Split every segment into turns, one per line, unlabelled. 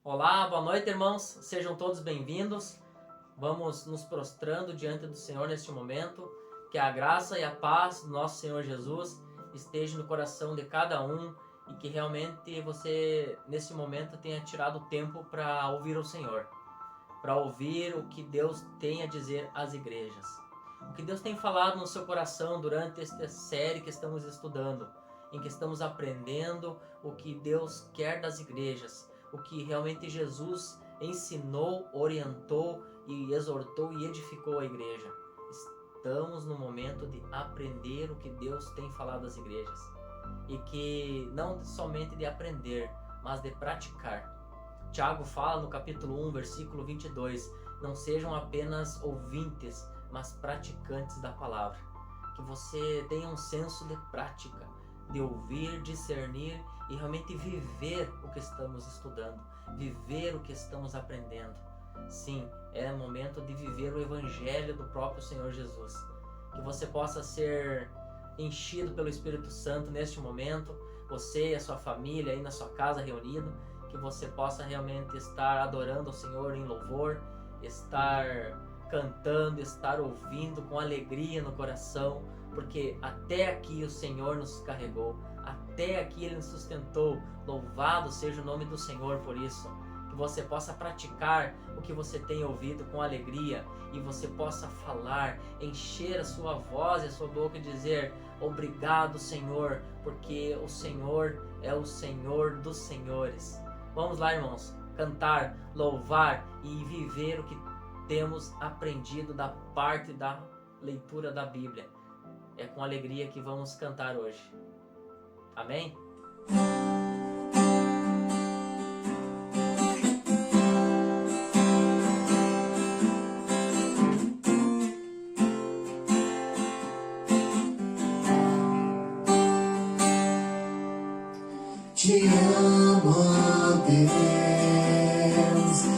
Olá, boa noite, irmãos. Sejam todos bem-vindos. Vamos nos prostrando diante do Senhor neste momento. Que a graça e a paz do nosso Senhor Jesus esteja no coração de cada um e que realmente você, nesse momento, tenha tirado tempo para ouvir o Senhor, para ouvir o que Deus tem a dizer às igrejas. O que Deus tem falado no seu coração durante esta série que estamos estudando, em que estamos aprendendo o que Deus quer das igrejas, o que realmente Jesus ensinou, orientou e exortou e edificou a igreja. Estamos no momento de aprender o que Deus tem falado às igrejas. E que não somente de aprender, mas de praticar. Tiago fala no capítulo 1, versículo 22, não sejam apenas ouvintes, mas praticantes da palavra. Que você tenha um senso de prática, de ouvir, discernir e realmente viver o que estamos estudando, viver o que estamos aprendendo. Sim, é momento de viver o evangelho do próprio Senhor Jesus. Que você possa ser enchido pelo Espírito Santo neste momento, você e a sua família aí na sua casa reunido, que você possa realmente estar adorando o Senhor em louvor, estar cantando, estar ouvindo com alegria no coração, porque até aqui o Senhor nos carregou, até aqui Ele nos sustentou. Louvado seja o nome do Senhor por isso. Que você possa praticar o que você tem ouvido com alegria e você possa falar, encher a sua voz e a sua boca e dizer: obrigado, Senhor, porque o Senhor é o Senhor dos senhores. Vamos lá, irmãos, cantar, louvar e viver o que temos aprendido da parte da leitura da Bíblia. É com alegria que vamos cantar hoje. Amém?
Te amo, ó Deus,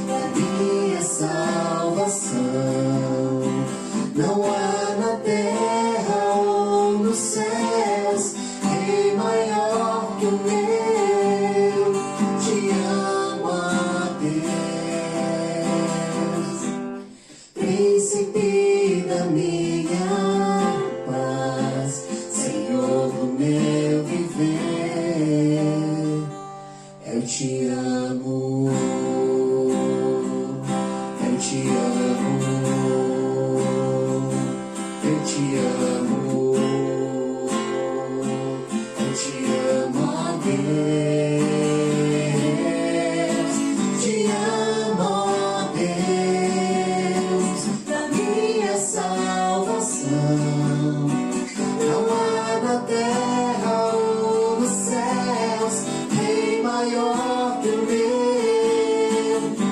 a minha salvação. Não há na terra ou nos céus rei maior que o meu. Te amo, ó Deus, príncipe da minha paz, Senhor do meu viver. Eu te amo, eu te amo, eu te amo, eu te amo, ó Deus, te amo, ó Deus, da minha salvação. Não há na terra ou nos céus rei maior que o meu.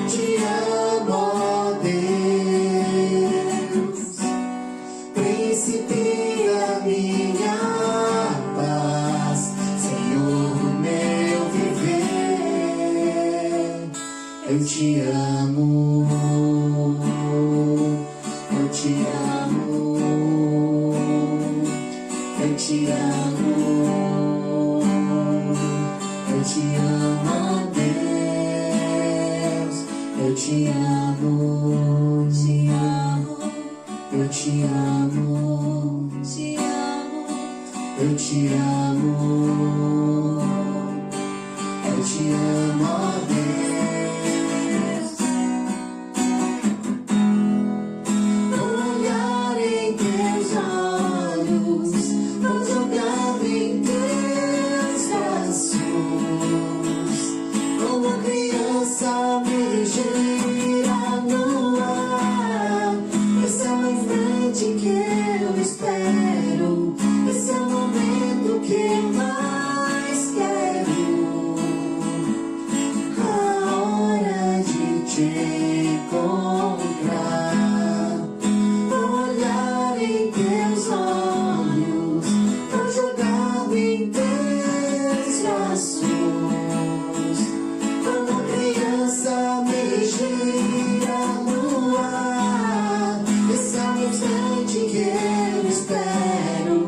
Te amo, ó Deus, príncipe da minha paz, Senhor do meu viver. Eu te amo, eu te amo, eu te amo, eu te amo, ó Deus, eu te amo, te amo, eu te amo, te amo, eu te amo, eu te amo, ó Deus. Olhar em teus olhos, vou jogado em teus braços, como criança me gira no ar. Esse é o instante que eu espero, esse é o momento que eu mais quero. A hora de te encontrar, olhar em teus olhos, tão jogado em teus braços, como criança me gira no ar. Esse é o instante que eu espero,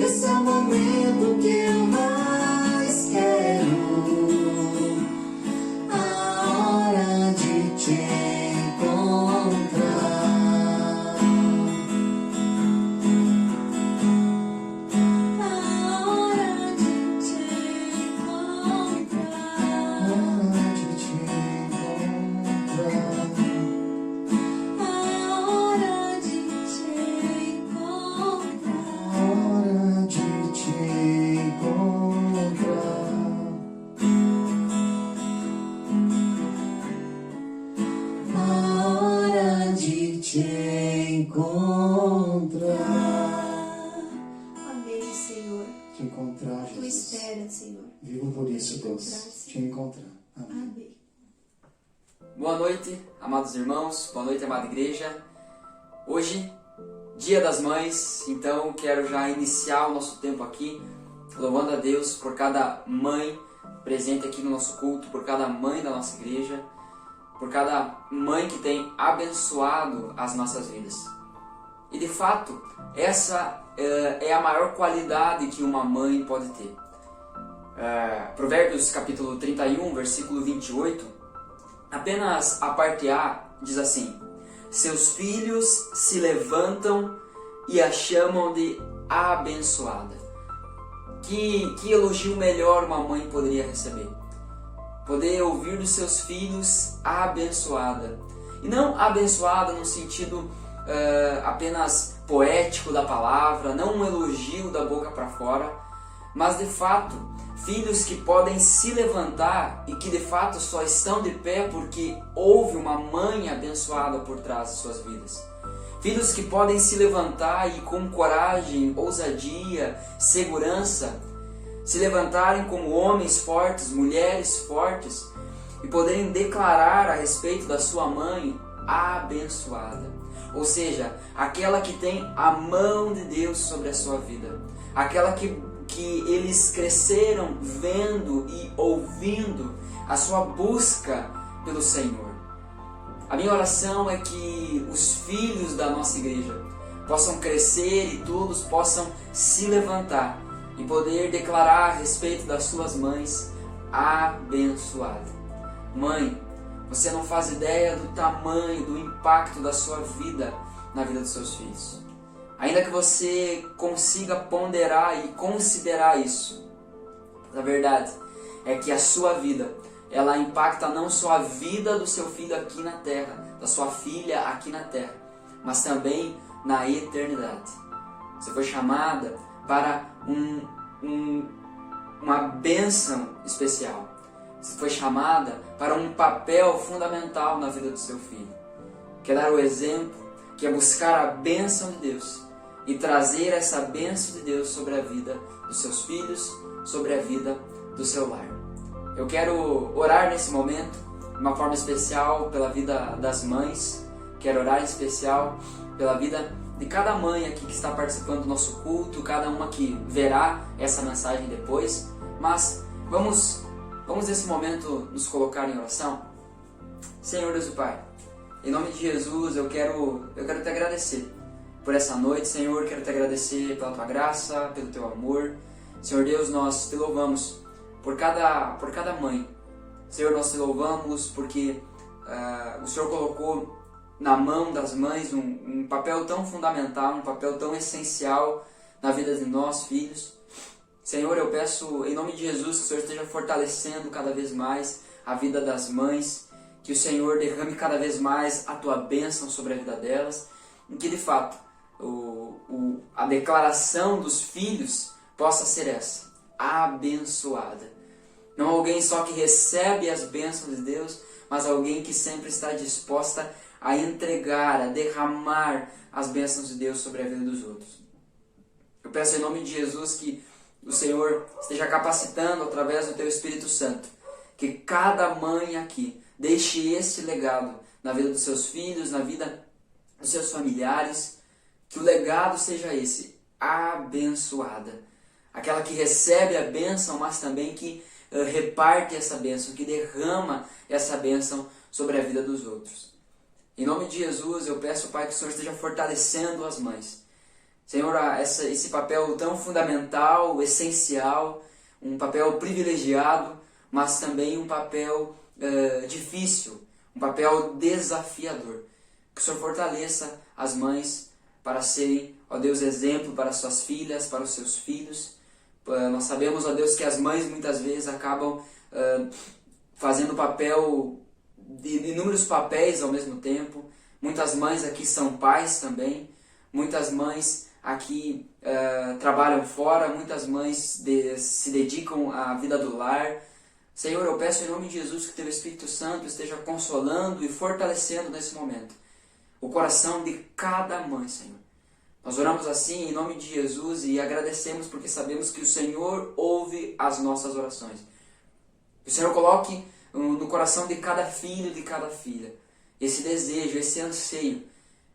esse é o momento que eu Te encontrar,
Tu
Jesus.
esperas, Senhor.
Vivo por isso,
Te
Deus.
encontrar, Senhor.
Te encontrar. Amém.
Amém.
Boa noite, amados irmãos, boa noite, amada igreja. Hoje, Dia das Mães, então quero já iniciar o nosso tempo aqui, louvando a Deus por cada mãe presente aqui no nosso culto, por cada mãe da nossa igreja, por cada mãe que tem abençoado as nossas vidas. E de fato, essa é a maior qualidade que uma mãe pode ter. Provérbios capítulo 31, versículo 28, apenas a parte A diz assim: seus filhos se levantam e a chamam de abençoada. Que elogio melhor uma mãe poderia receber? Poder ouvir dos seus filhos abençoada. E não abençoada no sentido apenas poético da palavra, não um elogio da boca para fora, mas de fato filhos que podem se levantar e que de fato só estão de pé porque houve uma mãe abençoada por trás de suas vidas. Filhos que podem se levantar e com coragem, ousadia, segurança, se levantarem como homens fortes, mulheres fortes e poderem declarar a respeito da sua mãe abençoada. Ou seja, aquela que tem a mão de Deus sobre a sua vida, aquela que eles cresceram vendo e ouvindo a sua busca pelo Senhor. A minha oração é que os filhos da nossa igreja possam crescer e todos possam se levantar e poder declarar a respeito das suas mães abençoada. Mãe, você não faz ideia do tamanho, do impacto da sua vida na vida dos seus filhos. Ainda que você consiga ponderar e considerar isso, a verdade é que a sua vida, ela impacta não só a vida do seu filho aqui na terra, da sua filha aqui na terra, mas também na eternidade. Você foi chamada para uma bênção especial. Você foi chamada para um papel fundamental na vida do seu filho, que é dar o exemplo, que é buscar a bênção de Deus e trazer essa bênção de Deus sobre a vida dos seus filhos, sobre a vida do seu lar. Eu quero orar nesse momento, de uma forma especial, pela vida das mães. Quero orar em especial pela vida de cada mãe aqui que está participando do nosso culto, cada uma que verá essa mensagem depois. Mas vamos nesse momento nos colocar em oração. Senhor Deus e Pai, em nome de Jesus eu quero te agradecer por essa noite, Senhor. Quero te agradecer pela Tua graça, pelo Teu amor. Senhor Deus, nós te louvamos por cada mãe. Senhor, nós te louvamos porque o Senhor colocou na mão das mães um papel tão fundamental, um papel tão essencial na vida de nós, filhos. Senhor, eu peço em nome de Jesus que o Senhor esteja fortalecendo cada vez mais a vida das mães, que o Senhor derrame cada vez mais a Tua bênção sobre a vida delas, e que de fato a declaração dos filhos possa ser essa: abençoada. Não alguém só que recebe as bênçãos de Deus, mas alguém que sempre está disposta a entregar, a derramar as bênçãos de Deus sobre a vida dos outros. Eu peço em nome de Jesus que o Senhor esteja capacitando através do Teu Espírito Santo, que cada mãe aqui deixe esse legado na vida dos seus filhos, na vida dos seus familiares, que o legado seja esse: abençoada. Aquela que recebe a bênção, mas também que reparte essa bênção, que derrama essa bênção sobre a vida dos outros. Em nome de Jesus, eu peço, Pai, que o Senhor esteja fortalecendo as mães. Senhor, esse papel tão fundamental, essencial, um papel privilegiado, mas também um papel difícil, um papel desafiador. Que o Senhor fortaleça as mães para serem, ó Deus, exemplo para suas filhas, para os seus filhos. Nós sabemos, ó Deus, que as mães muitas vezes acabam fazendo papel de inúmeros papéis ao mesmo tempo. Muitas mães aqui são pais também. Muitas mães aqui trabalham fora. Muitas mães se dedicam à vida do lar. Senhor, eu peço em nome de Jesus que Teu Espírito Santo esteja consolando e fortalecendo nesse momento o coração de cada mãe, Senhor. Nós oramos assim em nome de Jesus e agradecemos porque sabemos que o Senhor ouve as nossas orações. Que o Senhor coloque no coração de cada filho e de cada filha esse desejo, esse anseio,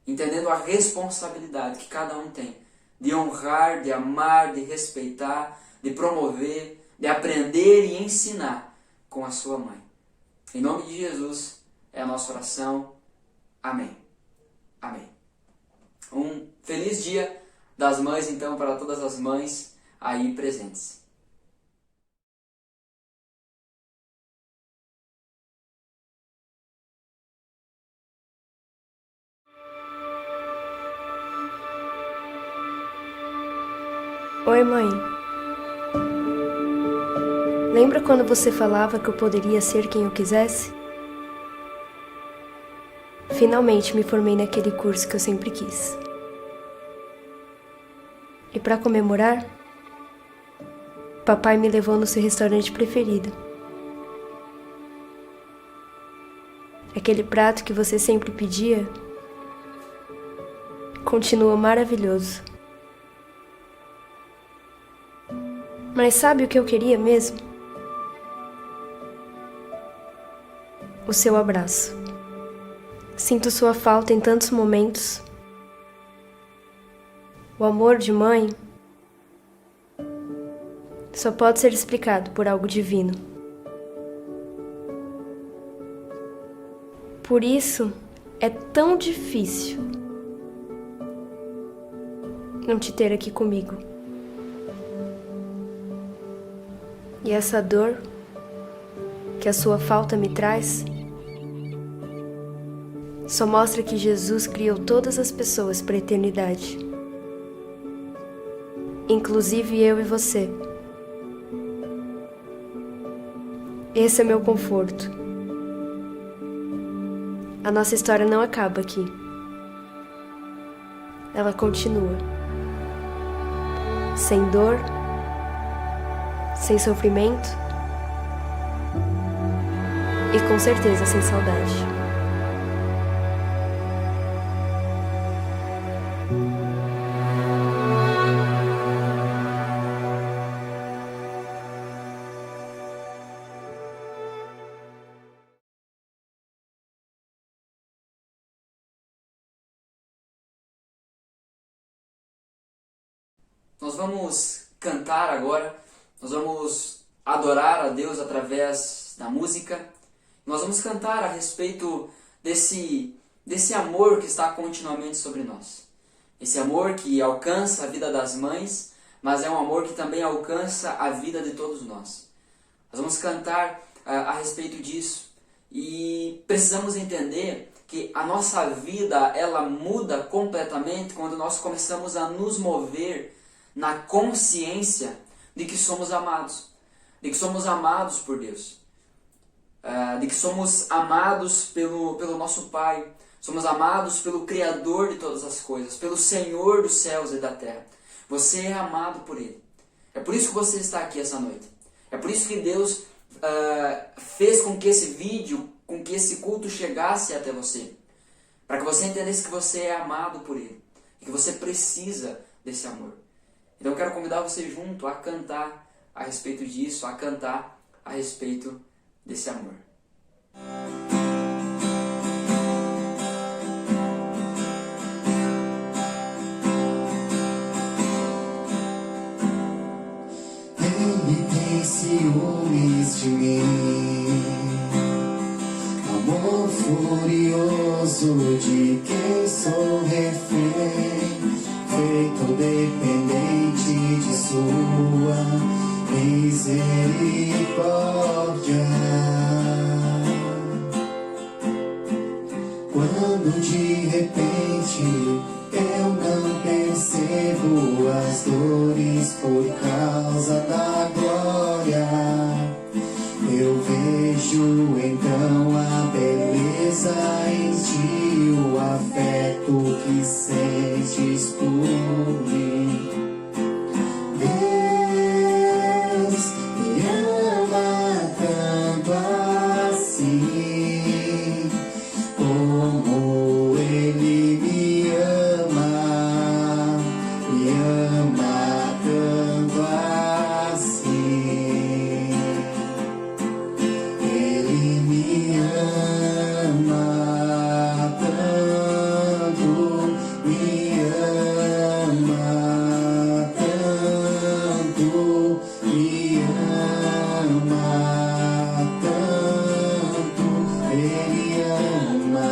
entendendo a responsabilidade que cada um tem de honrar, de amar, de respeitar, de promover, de aprender e ensinar com a sua mãe. Em nome de Jesus é a nossa oração. Amém. Amém. Um feliz dia das mães, então, para todas as mães aí presentes.
Oi, mãe. Lembra quando você falava que eu poderia ser quem eu quisesse? Finalmente me formei naquele curso que eu sempre quis. E para comemorar, papai me levou no seu restaurante preferido. Aquele prato que você sempre pedia continua maravilhoso. Mas sabe o que eu queria mesmo? O seu abraço. Sinto sua falta em tantos momentos. O amor de mãe só pode ser explicado por algo divino. Por isso é tão difícil não te ter aqui comigo. E essa dor que a sua falta me traz só mostra que Jesus criou todas as pessoas para a eternidade, inclusive eu e você. Esse é meu conforto. A nossa história não acaba aqui. Ela continua. Sem dor, sem sofrimento e com certeza sem saudade.
Nós vamos cantar agora, nós vamos adorar a Deus através da música. Nós vamos cantar a respeito desse amor que está continuamente sobre nós. Esse amor que alcança a vida das mães, mas é um amor que também alcança a vida de todos nós. Nós vamos cantar a respeito disso e precisamos entender que a nossa vida ela muda completamente quando nós começamos a nos mover na consciência de que somos amados, de que somos amados por Deus, de que somos amados pelo nosso Pai, somos amados pelo Criador de todas as coisas, pelo Senhor dos céus e da terra. Você é amado por Ele. É por isso que você está aqui essa noite. É por isso que Deus fez com que esse vídeo, com que esse culto chegasse até você, para que você entendesse que você é amado por Ele e que você precisa desse amor. Então eu quero convidar você junto a cantar a respeito disso, a cantar a respeito desse amor.
Ele tem ciúmes de mim, amor furioso de quem sou refém, feito dependente de sua misericórdia. Quando de repente eu não percebo as dores por causa da glória, eu vejo então a beleza em ti, o afeto que sentes por mim. Deus me ama tanto assim, como Ele me ama. me ama tanto, Ele ama,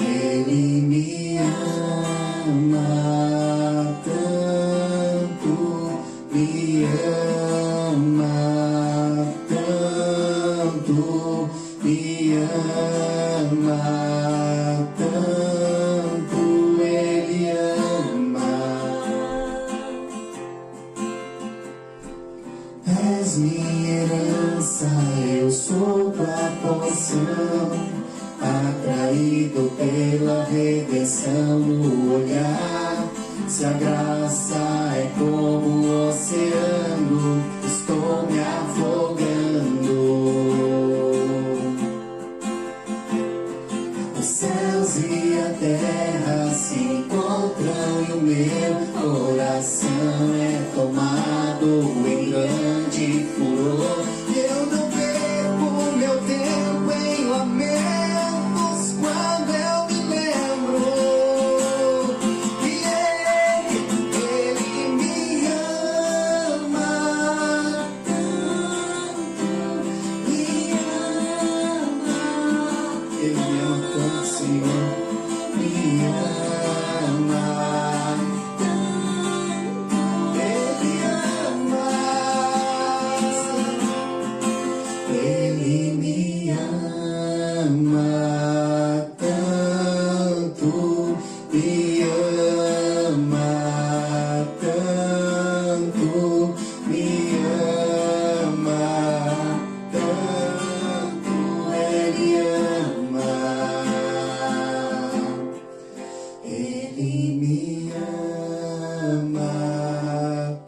Ele me ama tanto, me ama tanto, me ama tanto, Ele ama. És minha herança, eu sou tua porção, atraído pela redenção no olhar. Se a graça é como o oceano, estou me afogando. Os céus e a terra se encontram e o meu coração é tomado em grande furor. Eu não perco meu tempo em lamentos quando eu me lembro que Ele me ama tanto, me ama. Ele me ama tanto, Senhor, me ama tanto, Ele ama. Ele me ama tanto, me ama tanto, me ama tanto, Ele ama. Ele me ama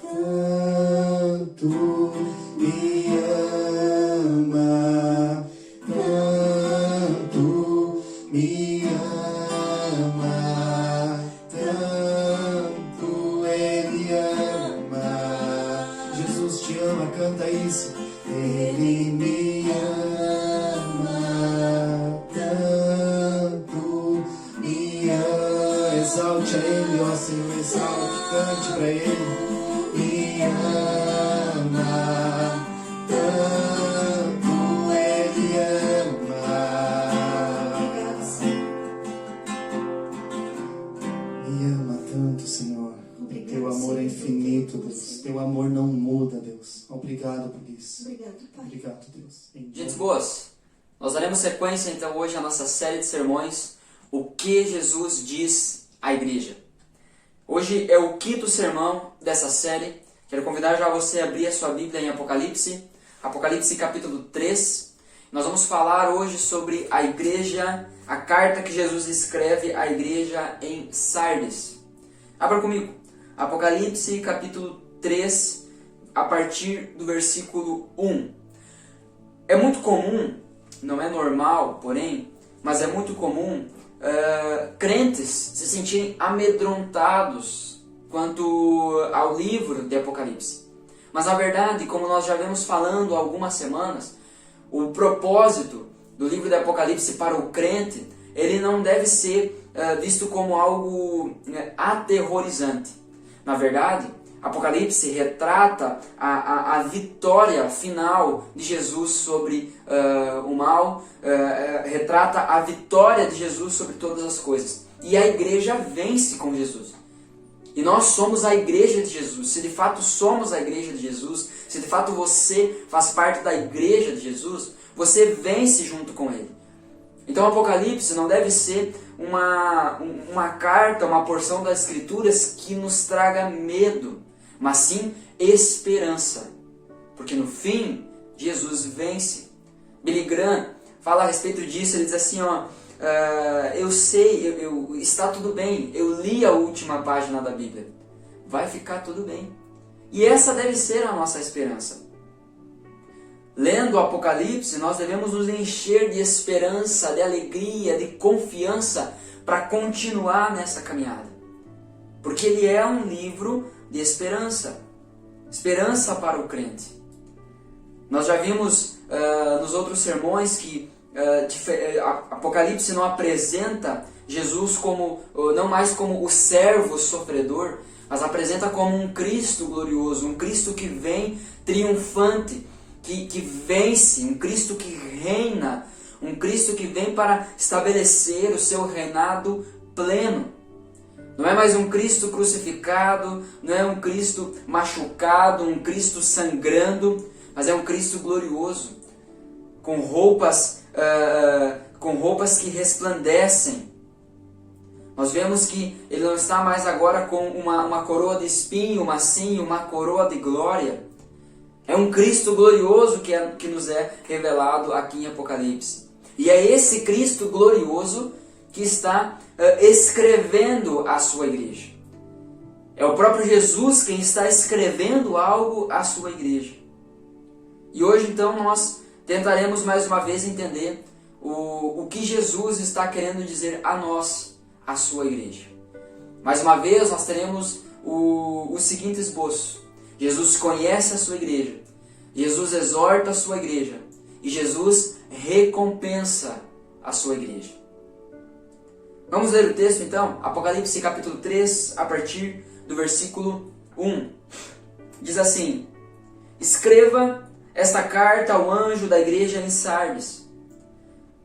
tanto, me ama tanto, me ama tanto, Ele ama. Jesus te ama, canta isso. Ele me ama tanto, me ama. Exalte a Ele, ó Senhor, exalte, cante pra Ele. Me ama tanto, Ele ama. Me ama tanto, Senhor. Teu amor é infinito, Deus. Teu amor não muda, Deus. Obrigado por isso.
Obrigado, Pai.
Obrigado, Deus.
Gente boas, nós daremos sequência então hoje à nossa série de sermões, O que Jesus diz à igreja. Hoje é o quinto sermão dessa série. Quero convidar já você a abrir a sua Bíblia em Apocalipse, Apocalipse capítulo 3. Nós vamos falar hoje sobre a igreja, a carta que Jesus escreve à igreja em Sardes. Abra comigo, Apocalipse capítulo 3, a partir do versículo 1. É muito comum, não é normal, porém, mas é muito comum crentes se sentirem amedrontados quanto ao livro de Apocalipse. Mas na verdade, como nós já vemos falando há algumas semanas, o propósito do livro de Apocalipse para o crente, ele não deve ser visto como algo aterrorizante. Na verdade, Apocalipse retrata a vitória final de Jesus sobre o mal, retrata a vitória de Jesus sobre todas as coisas. E a igreja vence com Jesus. E nós somos a igreja de Jesus. Se de fato somos a igreja de Jesus, se de fato você faz parte da igreja de Jesus, você vence junto com Ele. Então Apocalipse não deve ser uma carta, uma porção das Escrituras que nos traga medo, mas sim esperança. Porque no fim, Jesus vence. Billy Graham fala a respeito disso, ele diz assim, eu sei, está tudo bem, eu li a última página da Bíblia, vai ficar tudo bem. E essa deve ser a nossa esperança. Lendo o Apocalipse, nós devemos nos encher de esperança, de alegria, de confiança para continuar nessa caminhada. Porque ele é um livro de esperança. Esperança para o crente. Nós já vimos nos outros sermões que Apocalipse não apresenta Jesus não mais como o servo sofredor, mas apresenta como um Cristo glorioso, um Cristo que vem triunfante, que vence, um Cristo que reina, um Cristo que vem para estabelecer o seu reinado pleno. Não é mais um Cristo crucificado, não é um Cristo machucado, um Cristo sangrando, mas é um Cristo glorioso, com roupas que resplandecem. Nós vemos que ele não está mais agora com uma coroa de espinho, mas sim uma coroa de glória. É um Cristo glorioso que nos é revelado aqui em Apocalipse. E é esse Cristo glorioso que está escrevendo a sua igreja. É o próprio Jesus quem está escrevendo algo à sua igreja. E hoje então nós tentaremos mais uma vez entender o que Jesus está querendo dizer a nós, a sua igreja. Mais uma vez nós teremos o seguinte esboço. Jesus conhece a sua igreja, Jesus exorta a sua igreja e Jesus recompensa a sua igreja. Vamos ler o texto então? Apocalipse capítulo 3, a partir do versículo 1. Diz assim: escreva esta carta ao anjo da igreja em Sardes.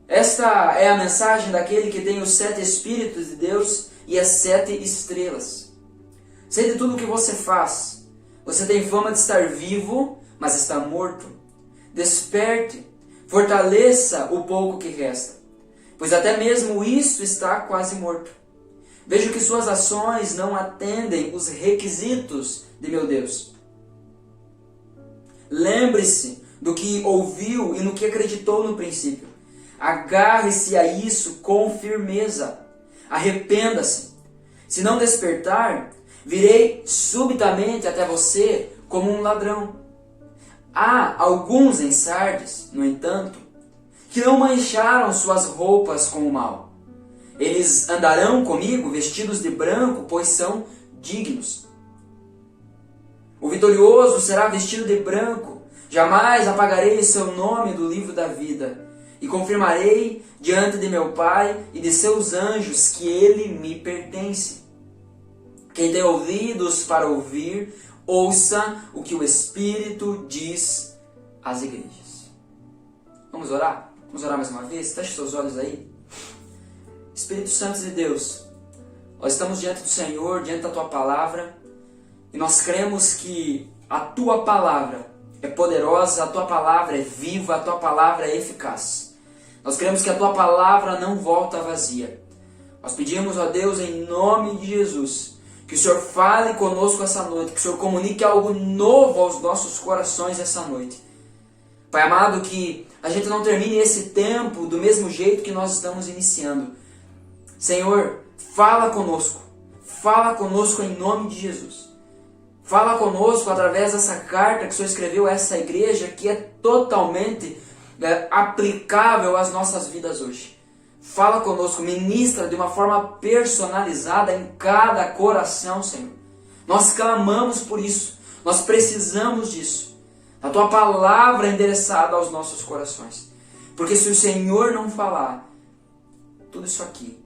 Esta é a mensagem daquele que tem os 7 Espíritos de Deus e as 7 estrelas. Sei de tudo o que você faz. Você tem fama de estar vivo, mas está morto. Desperte, fortaleça o pouco que resta, pois até mesmo isso está quase morto. Vejo que suas ações não atendem os requisitos de meu Deus. Lembre-se do que ouviu e no que acreditou no princípio. Agarre-se a isso com firmeza. Arrependa-se. Se não despertar, virei subitamente até você como um ladrão. Há alguns em Sardes, no entanto, que não mancharam suas roupas com o mal. Eles andarão comigo vestidos de branco, pois são dignos. O vitorioso será vestido de branco. Jamais apagarei seu nome do livro da vida. E confirmarei diante de meu Pai e de seus anjos que ele me pertence. Quem tem ouvidos para ouvir, ouça o que o Espírito diz às igrejas. Vamos orar? Vamos orar mais uma vez? Feche seus olhos aí. Espírito Santo de Deus, nós estamos diante do Senhor, diante da Tua Palavra, e nós cremos que a Tua Palavra é poderosa, a Tua Palavra é viva, a Tua Palavra é eficaz. Nós cremos que a Tua Palavra não volta vazia. Nós pedimos a Deus, em nome de Jesus, que o Senhor fale conosco essa noite, que o Senhor comunique algo novo aos nossos corações essa noite. Pai amado, que a gente não termine esse tempo do mesmo jeito que nós estamos iniciando. Senhor, fala conosco em nome de Jesus. Fala conosco através dessa carta que o Senhor escreveu a essa igreja, que é totalmente aplicável às nossas vidas hoje. Fala conosco, ministra de uma forma personalizada em cada coração, Senhor. Nós clamamos por isso, nós precisamos disso. A Tua Palavra endereçada aos nossos corações. Porque se o Senhor não falar, tudo isso aqui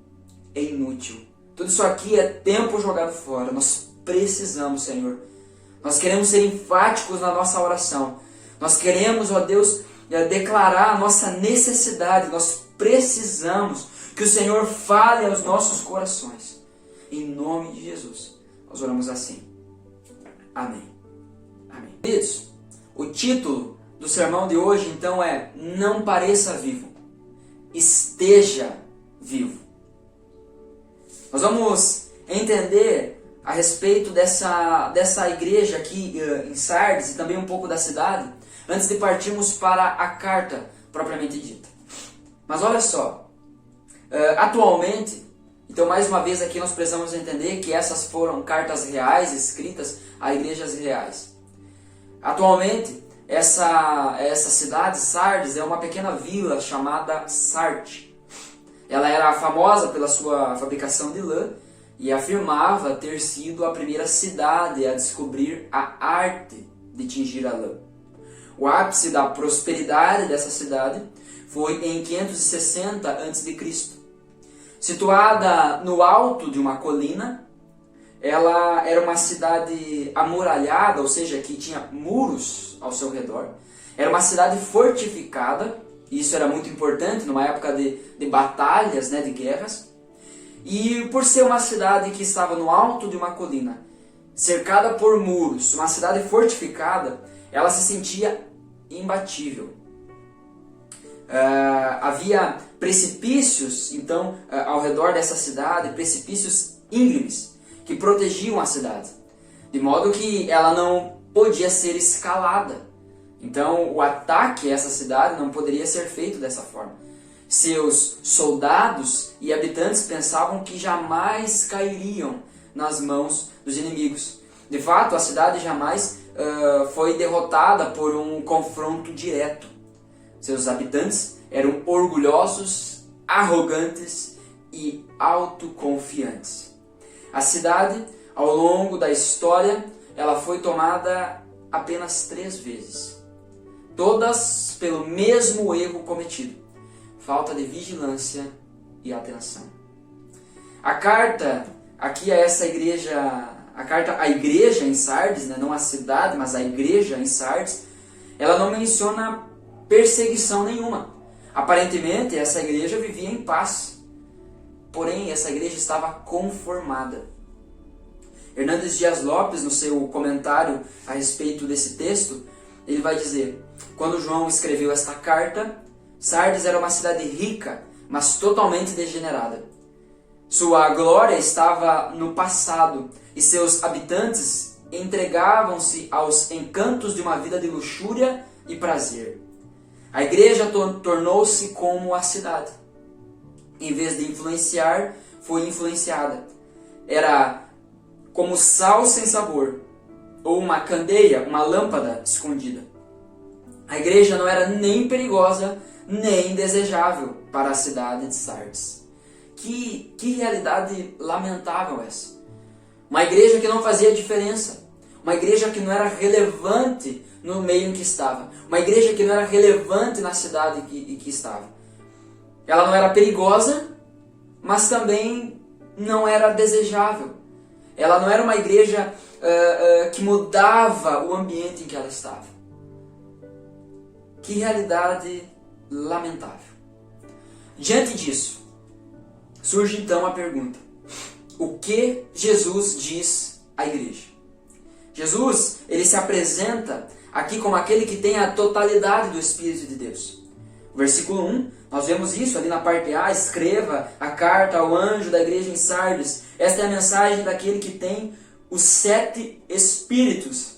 é inútil. Tudo isso aqui é tempo jogado fora. Nós precisamos, Senhor. Nós queremos ser enfáticos na nossa oração. Nós queremos, ó Deus, declarar a nossa necessidade. Nós precisamos que o Senhor fale aos nossos corações. Em nome de Jesus, nós oramos assim. Amém. Amém. Queridos, o título do sermão de hoje, então, é Não Pareça Vivo, Esteja Vivo. Nós vamos entender a respeito dessa igreja aqui em Sardes e também um pouco da cidade, antes de partirmos para a carta propriamente dita. Mas olha só, atualmente, então mais uma vez aqui nós precisamos entender que essas foram cartas reais escritas a igrejas reais. Atualmente, essa cidade, Sardes, é uma pequena vila chamada Sarte. Ela era famosa pela sua fabricação de lã e afirmava ter sido a primeira cidade a descobrir a arte de tingir a lã. O ápice da prosperidade dessa cidade foi em 560 a.C. Situada no alto de uma colina, ela era uma cidade amuralhada, ou seja, que tinha muros ao seu redor. Era uma cidade fortificada, e isso era muito importante numa época de batalhas, né, de guerras. E por ser uma cidade que estava no alto de uma colina, cercada por muros, uma cidade fortificada, ela se sentia imbatível. Havia precipícios, então, ao redor dessa cidade, precipícios íngremes, que protegiam a cidade, de modo que ela não podia ser escalada. Então, o ataque a essa cidade não poderia ser feito dessa forma. Seus soldados e habitantes pensavam que jamais cairiam nas mãos dos inimigos. De fato, a cidade jamais foi derrotada por um confronto direto. Seus habitantes eram orgulhosos, arrogantes e autoconfiantes. A cidade, ao longo da história, ela foi tomada apenas 3 vezes. Todas pelo mesmo erro cometido: falta de vigilância e atenção. A carta aqui a essa igreja, a carta à igreja em Sardes, né, não a cidade, mas a igreja em Sardes, ela não menciona perseguição nenhuma. Aparentemente, essa igreja vivia em paz. Porém, essa igreja estava conformada. Hernandes Dias Lopes, no seu comentário a respeito desse texto, ele vai dizer: quando João escreveu esta carta, Sardes era uma cidade rica, mas totalmente degenerada. Sua glória estava no passado e seus habitantes entregavam-se aos encantos de uma vida de luxúria e prazer. A igreja tornou-se como a cidade. Em vez de influenciar, foi influenciada. Era como sal sem sabor, ou uma candeia, uma lâmpada escondida. A igreja não era nem perigosa, nem desejável para a cidade de Sardes. Que realidade lamentável essa. Uma igreja que não fazia diferença. Uma igreja que não era relevante no meio em que estava. Uma igreja que não era relevante na cidade em que estava. Ela não era perigosa, mas também não era desejável. Ela não era uma igreja que mudava o ambiente em que ela estava. Que realidade lamentável. Diante disso, surge então a pergunta: o que Jesus diz à igreja? Jesus, ele se apresenta aqui como aquele que tem a totalidade do Espírito de Deus. O versículo 1, nós vemos isso ali na parte A: escreva a carta ao anjo da igreja em Sardes. Esta é a mensagem daquele que tem os 7 Espíritos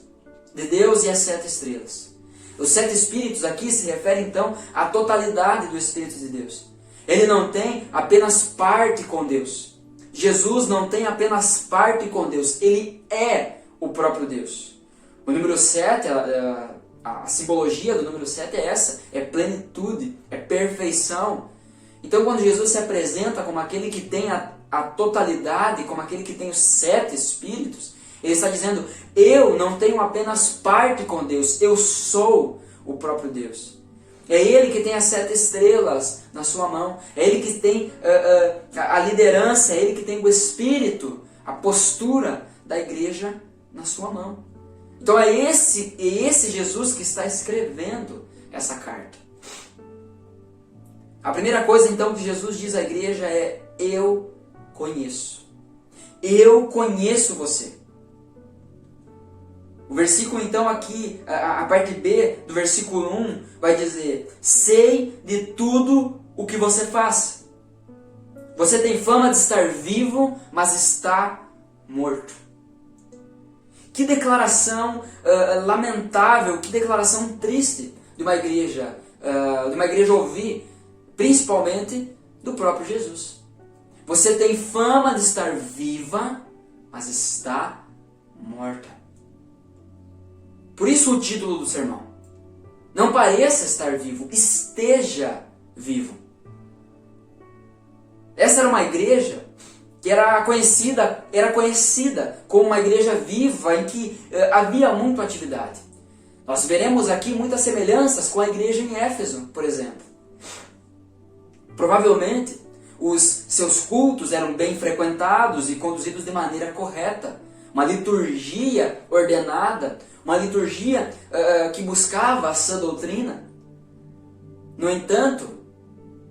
de Deus e as 7 estrelas. Os 7 Espíritos aqui se referem então à totalidade do Espírito de Deus. Ele não tem apenas parte com Deus. Jesus não tem apenas parte com Deus. Ele é o próprio Deus. O número 7, a simbologia do número 7 é essa: é plenitude, é perfeição. Então, quando Jesus se apresenta como aquele que tem a totalidade, como aquele que tem os 7 Espíritos, ele está dizendo: eu não tenho apenas parte com Deus, eu sou o próprio Deus. É Ele que tem as 7 estrelas na sua mão, é Ele que tem a liderança, é Ele que tem o Espírito, a postura da igreja na sua mão. Então é esse Jesus que está escrevendo essa carta. A primeira coisa então que Jesus diz à igreja é: eu conheço. Eu conheço você. O versículo então aqui, a parte B do versículo 1 vai dizer: sei de tudo o que você faz. Você tem fama de estar vivo, mas está morto. Que declaração lamentável, que declaração triste de uma igreja ouvir, principalmente do próprio Jesus. Você tem fama de estar viva, mas está morta. Por isso o título do sermão: não pareça estar vivo, esteja vivo. Essa era uma igreja que era conhecida como uma igreja viva, em que havia muita atividade. Nós veremos aqui muitas semelhanças com a igreja em Éfeso, por exemplo. Provavelmente, os seus cultos eram bem frequentados e conduzidos de maneira correta. Uma liturgia ordenada, uma liturgia que buscava a sã doutrina. No entanto,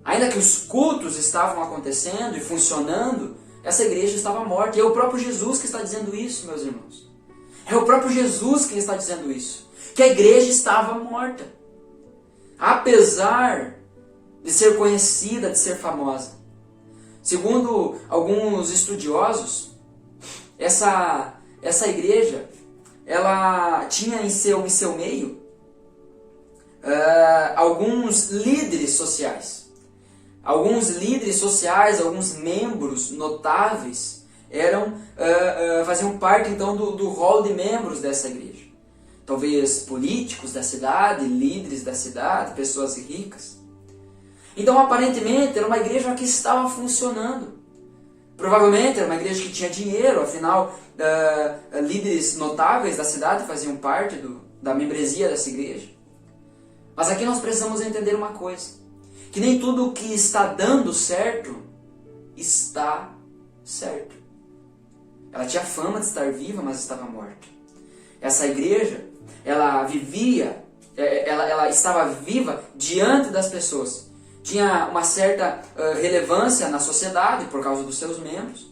ainda que os cultos estavam acontecendo e funcionando, essa igreja estava morta. E é o próprio Jesus que está dizendo isso, meus irmãos. É o próprio Jesus que está dizendo isso. Que a igreja estava morta. Apesar de ser conhecida, de ser famosa. Segundo alguns estudiosos, essa igreja, ela tinha em seu meio alguns líderes sociais. Alguns líderes sociais, alguns membros notáveis faziam parte então do rol de membros dessa igreja. Talvez políticos da cidade, líderes da cidade, pessoas ricas. Então, aparentemente, era uma igreja que estava funcionando. Provavelmente era uma igreja que tinha dinheiro, afinal, líderes notáveis da cidade faziam parte da membresia dessa igreja. Mas aqui nós precisamos entender uma coisa, que nem tudo o que está dando certo, está certo. Ela tinha fama de estar viva, mas estava morta. Essa igreja, ela estava viva diante das pessoas. Tinha uma certa relevância na sociedade por causa dos seus membros.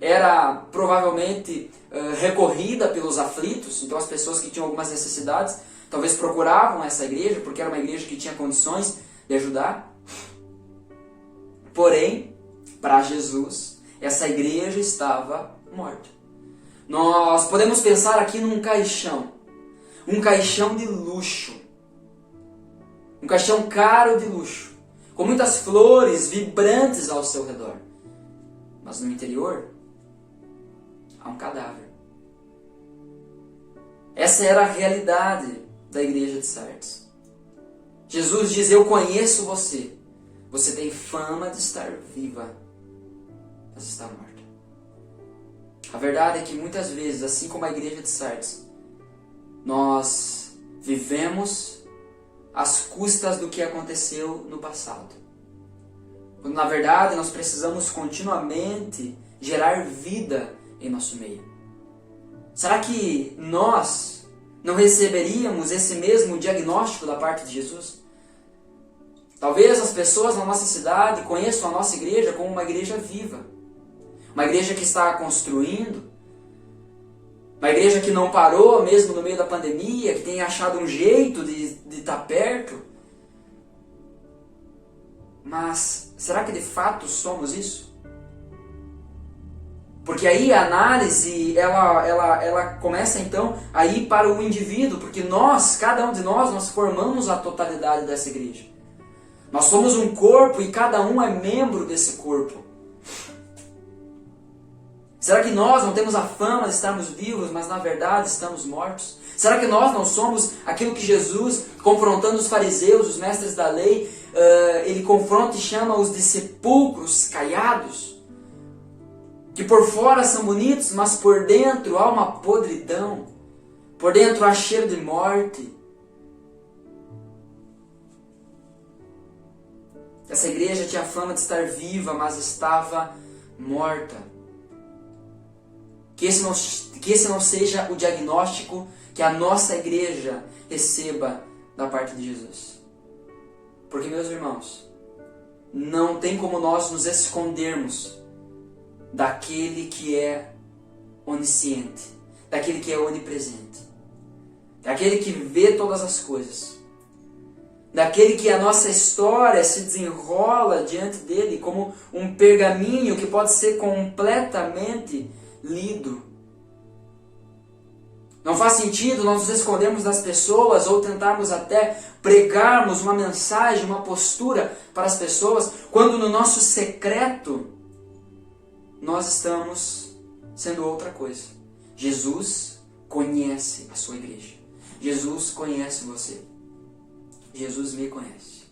Era provavelmente recorrida pelos aflitos, então as pessoas que tinham algumas necessidades talvez procuravam essa igreja, porque era uma igreja que tinha condições de ajudar. Porém, para Jesus, essa igreja estava morta. Nós podemos pensar aqui num caixão. Um caixão de luxo. Um caixão caro de luxo. Com muitas flores vibrantes ao seu redor. Mas no interior, há um cadáver. Essa era a realidade da igreja de Sardes. Jesus diz: eu conheço você. Você tem fama de estar viva, mas está morta. A verdade é que muitas vezes, assim como a igreja de Sardes, nós vivemos às custas do que aconteceu no passado. Quando na verdade nós precisamos continuamente gerar vida em nosso meio. Será que nós não receberíamos esse mesmo diagnóstico da parte de Jesus? Talvez as pessoas na nossa cidade conheçam a nossa igreja como uma igreja viva. Uma igreja que está construindo. Uma igreja que não parou mesmo no meio da pandemia, que tem achado um jeito de estar perto. Mas será que de fato somos isso? Porque aí a análise ela começa então a ir para o indivíduo, porque nós, cada um de nós formamos a totalidade dessa igreja. Nós somos um corpo e cada um é membro desse corpo. Será que nós não temos a fama de estarmos vivos, mas na verdade estamos mortos? Será que nós não somos aquilo que Jesus, confrontando os fariseus, os mestres da lei, ele confronta e chama-os de sepulcros caiados? Que por fora são bonitos, mas por dentro há uma podridão. Por dentro há cheiro de morte. Essa igreja tinha fama de estar viva, mas estava morta. Que esse não seja o diagnóstico que a nossa igreja receba da parte de Jesus. Porque, meus irmãos, não tem como nós nos escondermos daquele que é onisciente, daquele que é onipresente, daquele que vê todas as coisas, daquele que a nossa história se desenrola diante dele como um pergaminho que pode ser completamente lido. Não faz sentido nós nos escondermos das pessoas ou tentarmos até pregarmos uma mensagem, uma postura para as pessoas, quando no nosso secreto nós estamos sendo outra coisa. Jesus conhece a sua igreja. Jesus conhece você. Jesus me conhece.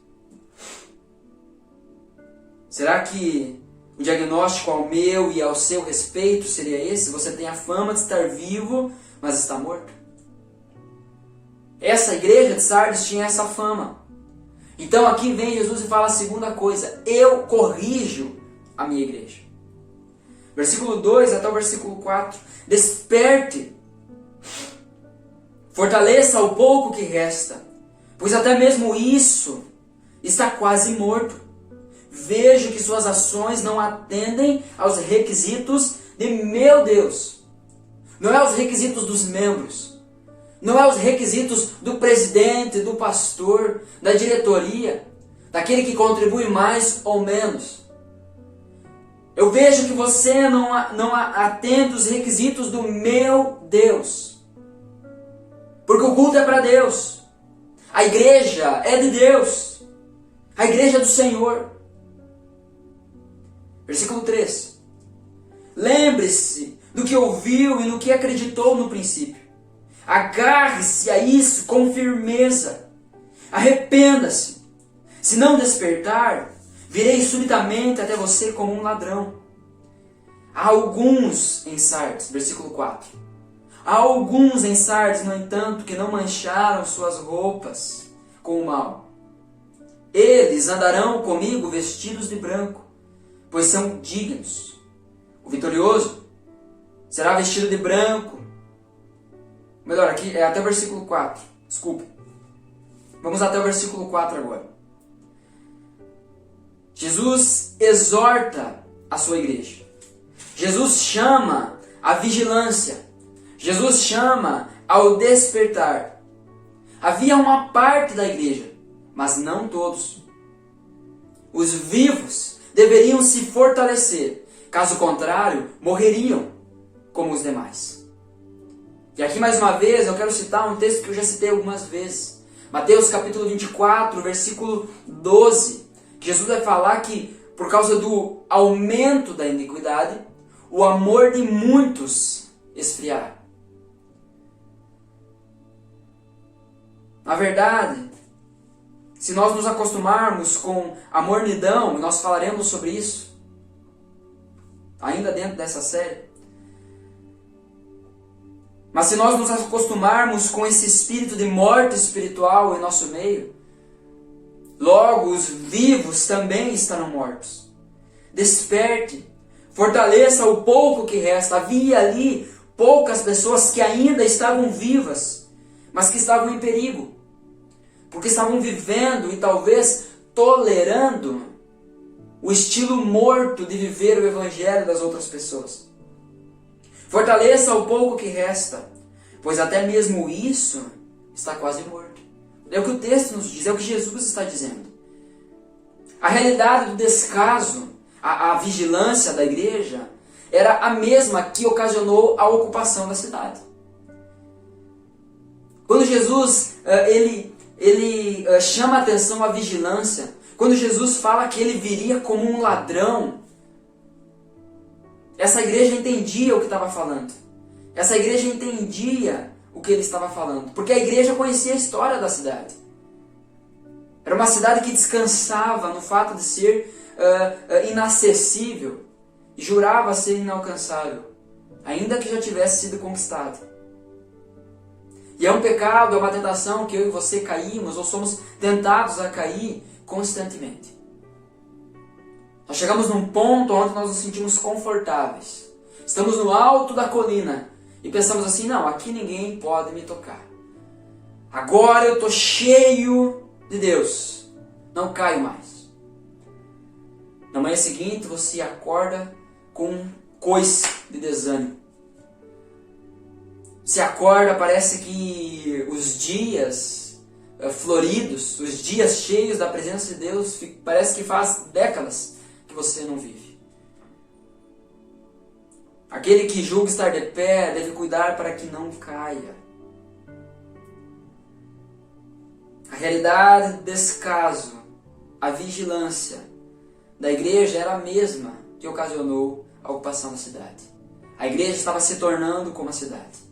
Será que o diagnóstico ao meu e ao seu respeito seria esse? Você tem a fama de estar vivo, mas está morto? Essa igreja de Sardes tinha essa fama. Então aqui vem Jesus e fala a segunda coisa: eu corrijo a minha igreja. Versículo 2 até o versículo 4. Desperte, fortaleça o pouco que resta, pois até mesmo isso está quase morto. Vejo que suas ações não atendem aos requisitos de meu Deus. Não é aos requisitos dos membros. Não é aos requisitos do presidente, do pastor, da diretoria, daquele que contribui mais ou menos. Eu vejo que você não atende os requisitos do meu Deus. Porque o culto é para Deus. A igreja é de Deus. A igreja é do Senhor. Versículo 3. Lembre-se do que ouviu e no que acreditou no princípio. Agarre-se a isso com firmeza. Arrependa-se. Se não despertar, virei subitamente até você como um ladrão. Há alguns em Sardes, versículo 4. Há alguns em Sardes, no entanto, que não mancharam suas roupas com o mal. Eles andarão comigo vestidos de branco, pois são dignos. O vitorioso será vestido de branco. Melhor, aqui é até o versículo 4. Desculpa. Vamos até o versículo 4 agora. Jesus exorta a sua igreja. Jesus chama a vigilância. Jesus chama ao despertar. Havia uma parte da igreja, mas não todos. Os vivos deveriam se fortalecer. Caso contrário, morreriam como os demais. E aqui mais uma vez eu quero citar um texto que eu já citei algumas vezes. Mateus capítulo 24, versículo 12. Jesus vai falar que por causa do aumento da iniquidade, o amor de muitos esfriará. Na verdade, se nós nos acostumarmos com a mornidão, e nós falaremos sobre isso, ainda dentro dessa série, mas se nós nos acostumarmos com esse espírito de morte espiritual em nosso meio, logo os vivos também estarão mortos. Desperte, fortaleça o pouco que resta. Havia ali poucas pessoas que ainda estavam vivas, mas que estavam em perigo, porque estavam vivendo e talvez tolerando o estilo morto de viver o evangelho das outras pessoas. Fortaleça o pouco que resta, pois até mesmo isso está quase morto. É o que o texto nos diz, é o que Jesus está dizendo. A realidade do descaso, a vigilância da igreja, era a mesma que ocasionou a ocupação da cidade. Quando Jesus ele chama a atenção à vigilância, quando Jesus fala que ele viria como um ladrão, essa igreja entendia o que estava falando. Essa igreja entendia o que ele estava falando, porque a igreja conhecia a história da cidade. Era uma cidade que descansava no fato de ser inacessível e jurava ser inalcançável, ainda que já tivesse sido conquistada. E é um pecado, é uma tentação que eu e você caímos ou somos tentados a cair constantemente. Nós chegamos num ponto onde nós nos sentimos confortáveis. Estamos no alto da colina e pensamos assim, não, aqui ninguém pode me tocar. Agora eu estou cheio de Deus, não caio mais. Na manhã seguinte você acorda com um coice de desânimo. Você acorda, parece que os dias floridos, os dias cheios da presença de Deus, parece que faz décadas que você não vive. Aquele que julga estar de pé deve cuidar para que não caia. A realidade do descaso, a vigilância da igreja era a mesma que ocasionou a ocupação da cidade. A igreja estava se tornando como a cidade.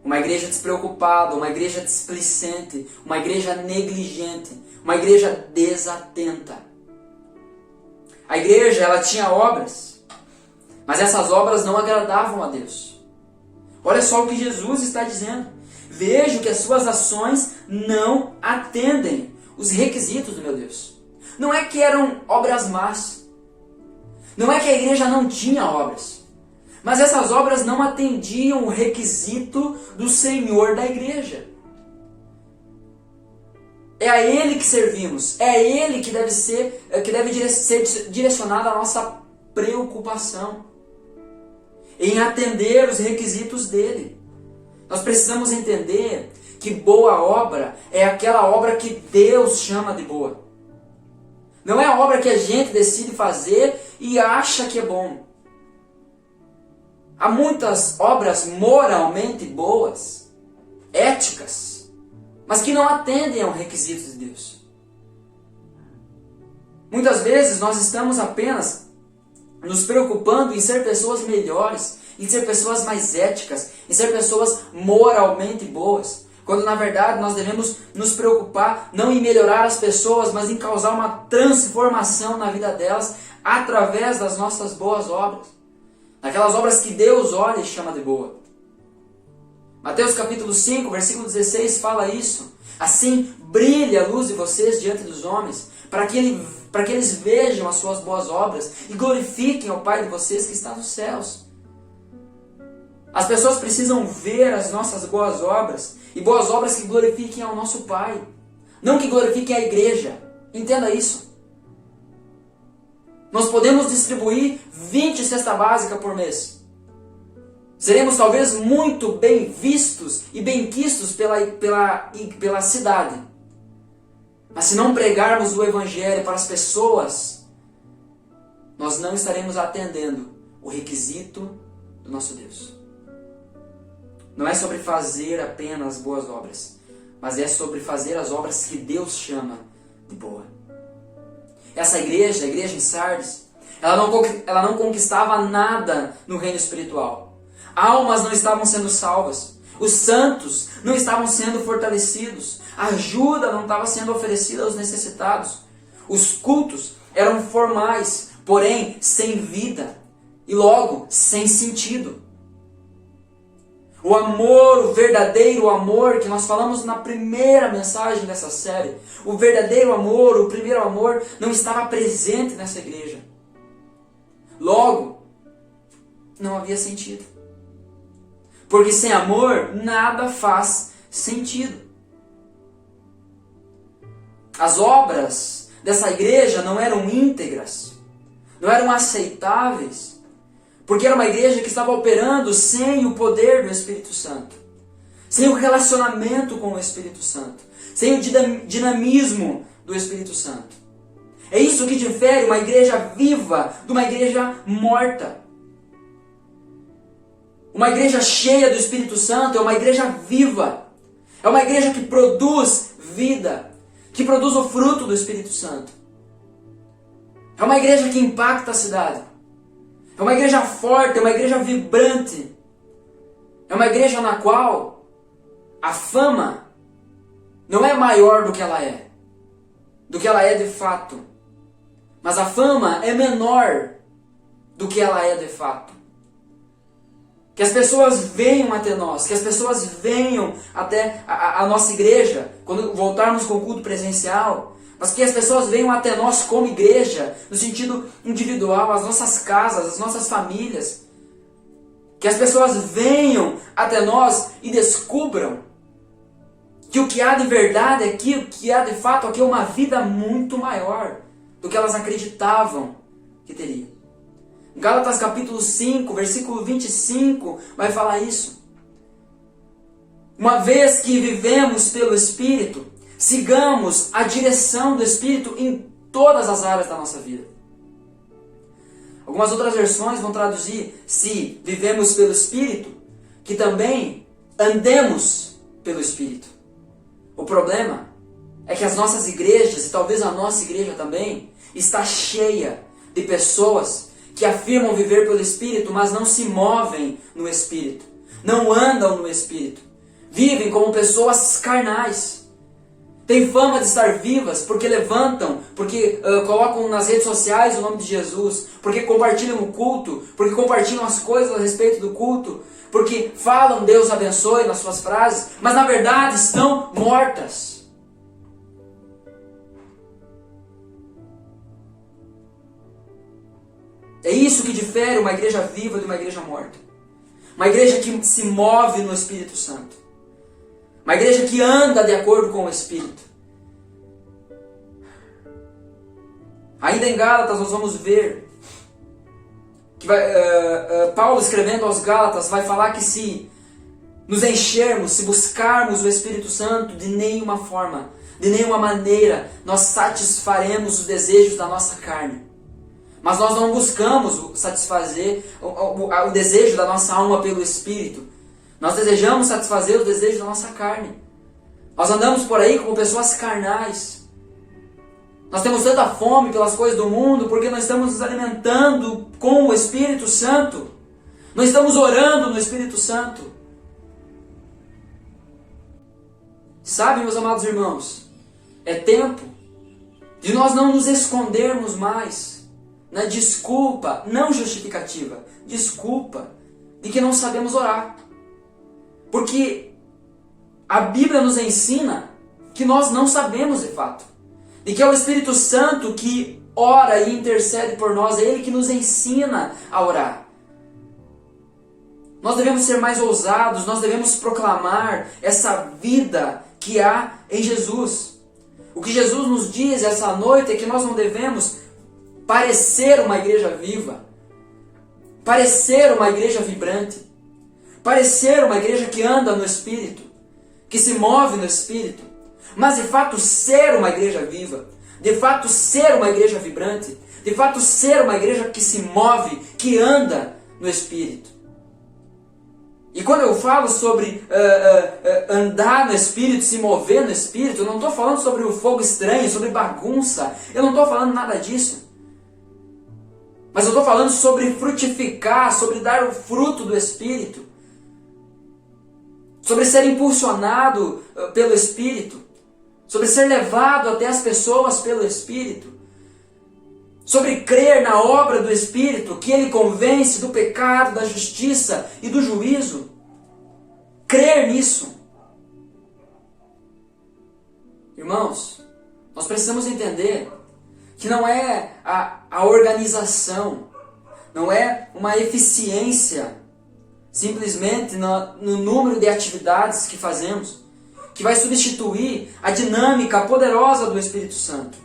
Uma igreja despreocupada, uma igreja displicente, uma igreja negligente, uma igreja desatenta. A igreja, ela tinha obras, mas essas obras não agradavam a Deus. Olha só o que Jesus está dizendo. Vejo que as suas ações não atendem os requisitos do meu Deus. Não é que eram obras más, Não é que a igreja não tinha obras, mas essas obras não atendiam o requisito do Senhor da igreja. É a Ele que servimos, é a Ele que deve ser direcionada a nossa preocupação em atender os requisitos dele. Nós precisamos entender que boa obra é aquela obra que Deus chama de boa. Não é a obra que a gente decide fazer e acha que é bom. Há muitas obras moralmente boas, éticas, mas que não atendem aos requisitos de Deus. Muitas vezes nós estamos apenas nos preocupando em ser pessoas melhores, em ser pessoas mais éticas, em ser pessoas moralmente boas, quando na verdade nós devemos nos preocupar não em melhorar as pessoas, mas em causar uma transformação na vida delas através das nossas boas obras. Aquelas obras que Deus olha e chama de boa. Mateus capítulo 5, versículo 16 fala isso. Assim brilha a luz de vocês diante dos homens, para que eles vejam as suas boas obras e glorifiquem ao Pai de vocês que está nos céus. As pessoas precisam ver as nossas boas obras, e boas obras que glorifiquem ao nosso Pai, não que glorifiquem a igreja. Entenda isso. Nós podemos distribuir 20 cesta básica por mês. Seremos talvez muito bem vistos e bem quistos pela cidade. Mas se não pregarmos o Evangelho para as pessoas, nós não estaremos atendendo o requisito do nosso Deus. Não é sobre fazer apenas boas obras, mas é sobre fazer as obras que Deus chama de boa. Essa igreja, a igreja em Sardes, ela não conquistava nada no reino espiritual. Almas não estavam sendo salvas. Os santos não estavam sendo fortalecidos. A ajuda não estava sendo oferecida aos necessitados. Os cultos eram formais, porém sem vida e logo sem sentido. O amor, o verdadeiro amor, que nós falamos na primeira mensagem dessa série, o verdadeiro amor, o primeiro amor, não estava presente nessa igreja. Logo, não havia sentido. Porque sem amor, nada faz sentido. As obras dessa igreja não eram íntegras, não eram aceitáveis, porque era uma igreja que estava operando sem o poder do Espírito Santo, sem o relacionamento com o Espírito Santo, sem o dinamismo do Espírito Santo. É isso que difere uma igreja viva de uma igreja morta. Uma igreja cheia do Espírito Santo é uma igreja viva. É uma igreja que produz vida, que produz o fruto do Espírito Santo. É uma igreja que impacta a cidade. É uma igreja forte, é uma igreja vibrante. É uma igreja na qual a fama não é maior do que ela é de fato. Mas a fama é menor do que ela é de fato. Que as pessoas venham até nós, que as pessoas venham até a nossa igreja, quando voltarmos com o culto presencial, mas que as pessoas venham até nós como igreja, no sentido individual, as nossas casas, as nossas famílias. Que as pessoas venham até nós e descubram que o que há de verdade aqui, o que há de fato aqui é uma vida muito maior do que elas acreditavam que teria. Gálatas capítulo 5, versículo 25, vai falar isso. Uma vez que vivemos pelo Espírito, sigamos a direção do Espírito em todas as áreas da nossa vida. Algumas outras versões vão traduzir, se vivemos pelo Espírito, que também andemos pelo Espírito. O problema é que as nossas igrejas, e talvez a nossa igreja também, está cheia de pessoas que afirmam viver pelo Espírito, mas não se movem no Espírito, não andam no Espírito, vivem como pessoas carnais. Tem fama de estar vivas porque levantam, porque colocam nas redes sociais o nome de Jesus, porque compartilham o culto, porque compartilham as coisas a respeito do culto, porque falam Deus abençoe nas suas frases, mas na verdade estão mortas. É isso que difere uma igreja viva de uma igreja morta. Uma igreja que se move no Espírito Santo. Uma igreja que anda de acordo com o Espírito. Ainda em Gálatas nós vamos ver que Paulo, escrevendo aos Gálatas, vai falar que se nos enchermos, se buscarmos o Espírito Santo, de nenhuma forma, de nenhuma maneira, nós satisfaremos os desejos da nossa carne. Mas nós não buscamos satisfazer o desejo da nossa alma pelo Espírito. Nós desejamos satisfazer os desejos da nossa carne. Nós andamos por aí como pessoas carnais. Nós temos tanta fome pelas coisas do mundo porque nós estamos nos alimentando com o Espírito Santo. Nós estamos orando no Espírito Santo. Sabe, meus amados irmãos, é tempo de nós não nos escondermos mais na desculpa, não justificativa, desculpa de que não sabemos orar. Porque a Bíblia nos ensina que nós não sabemos de fato. E que é o Espírito Santo que ora e intercede por nós, é Ele que nos ensina a orar. Nós devemos ser mais ousados, nós devemos proclamar essa vida que há em Jesus. O que Jesus nos diz essa noite é que nós não devemos parecer uma igreja viva, parecer uma igreja vibrante, parecer uma igreja que anda no Espírito, que se move no Espírito, mas de fato ser uma igreja viva, de fato ser uma igreja vibrante, de fato ser uma igreja que se move, que anda no Espírito. E quando eu falo sobre andar no Espírito, se mover no Espírito, eu não estou falando sobre o fogo estranho, sobre bagunça, eu não estou falando nada disso. Mas eu estou falando sobre frutificar, sobre dar o fruto do Espírito, sobre ser impulsionado pelo Espírito, sobre ser levado até as pessoas pelo Espírito, sobre crer na obra do Espírito, que Ele convence do pecado, da justiça e do juízo. Crer nisso. Irmãos, nós precisamos entender que não é a organização, não é uma eficiência simplesmente no número de atividades que fazemos, que vai substituir a dinâmica poderosa do Espírito Santo.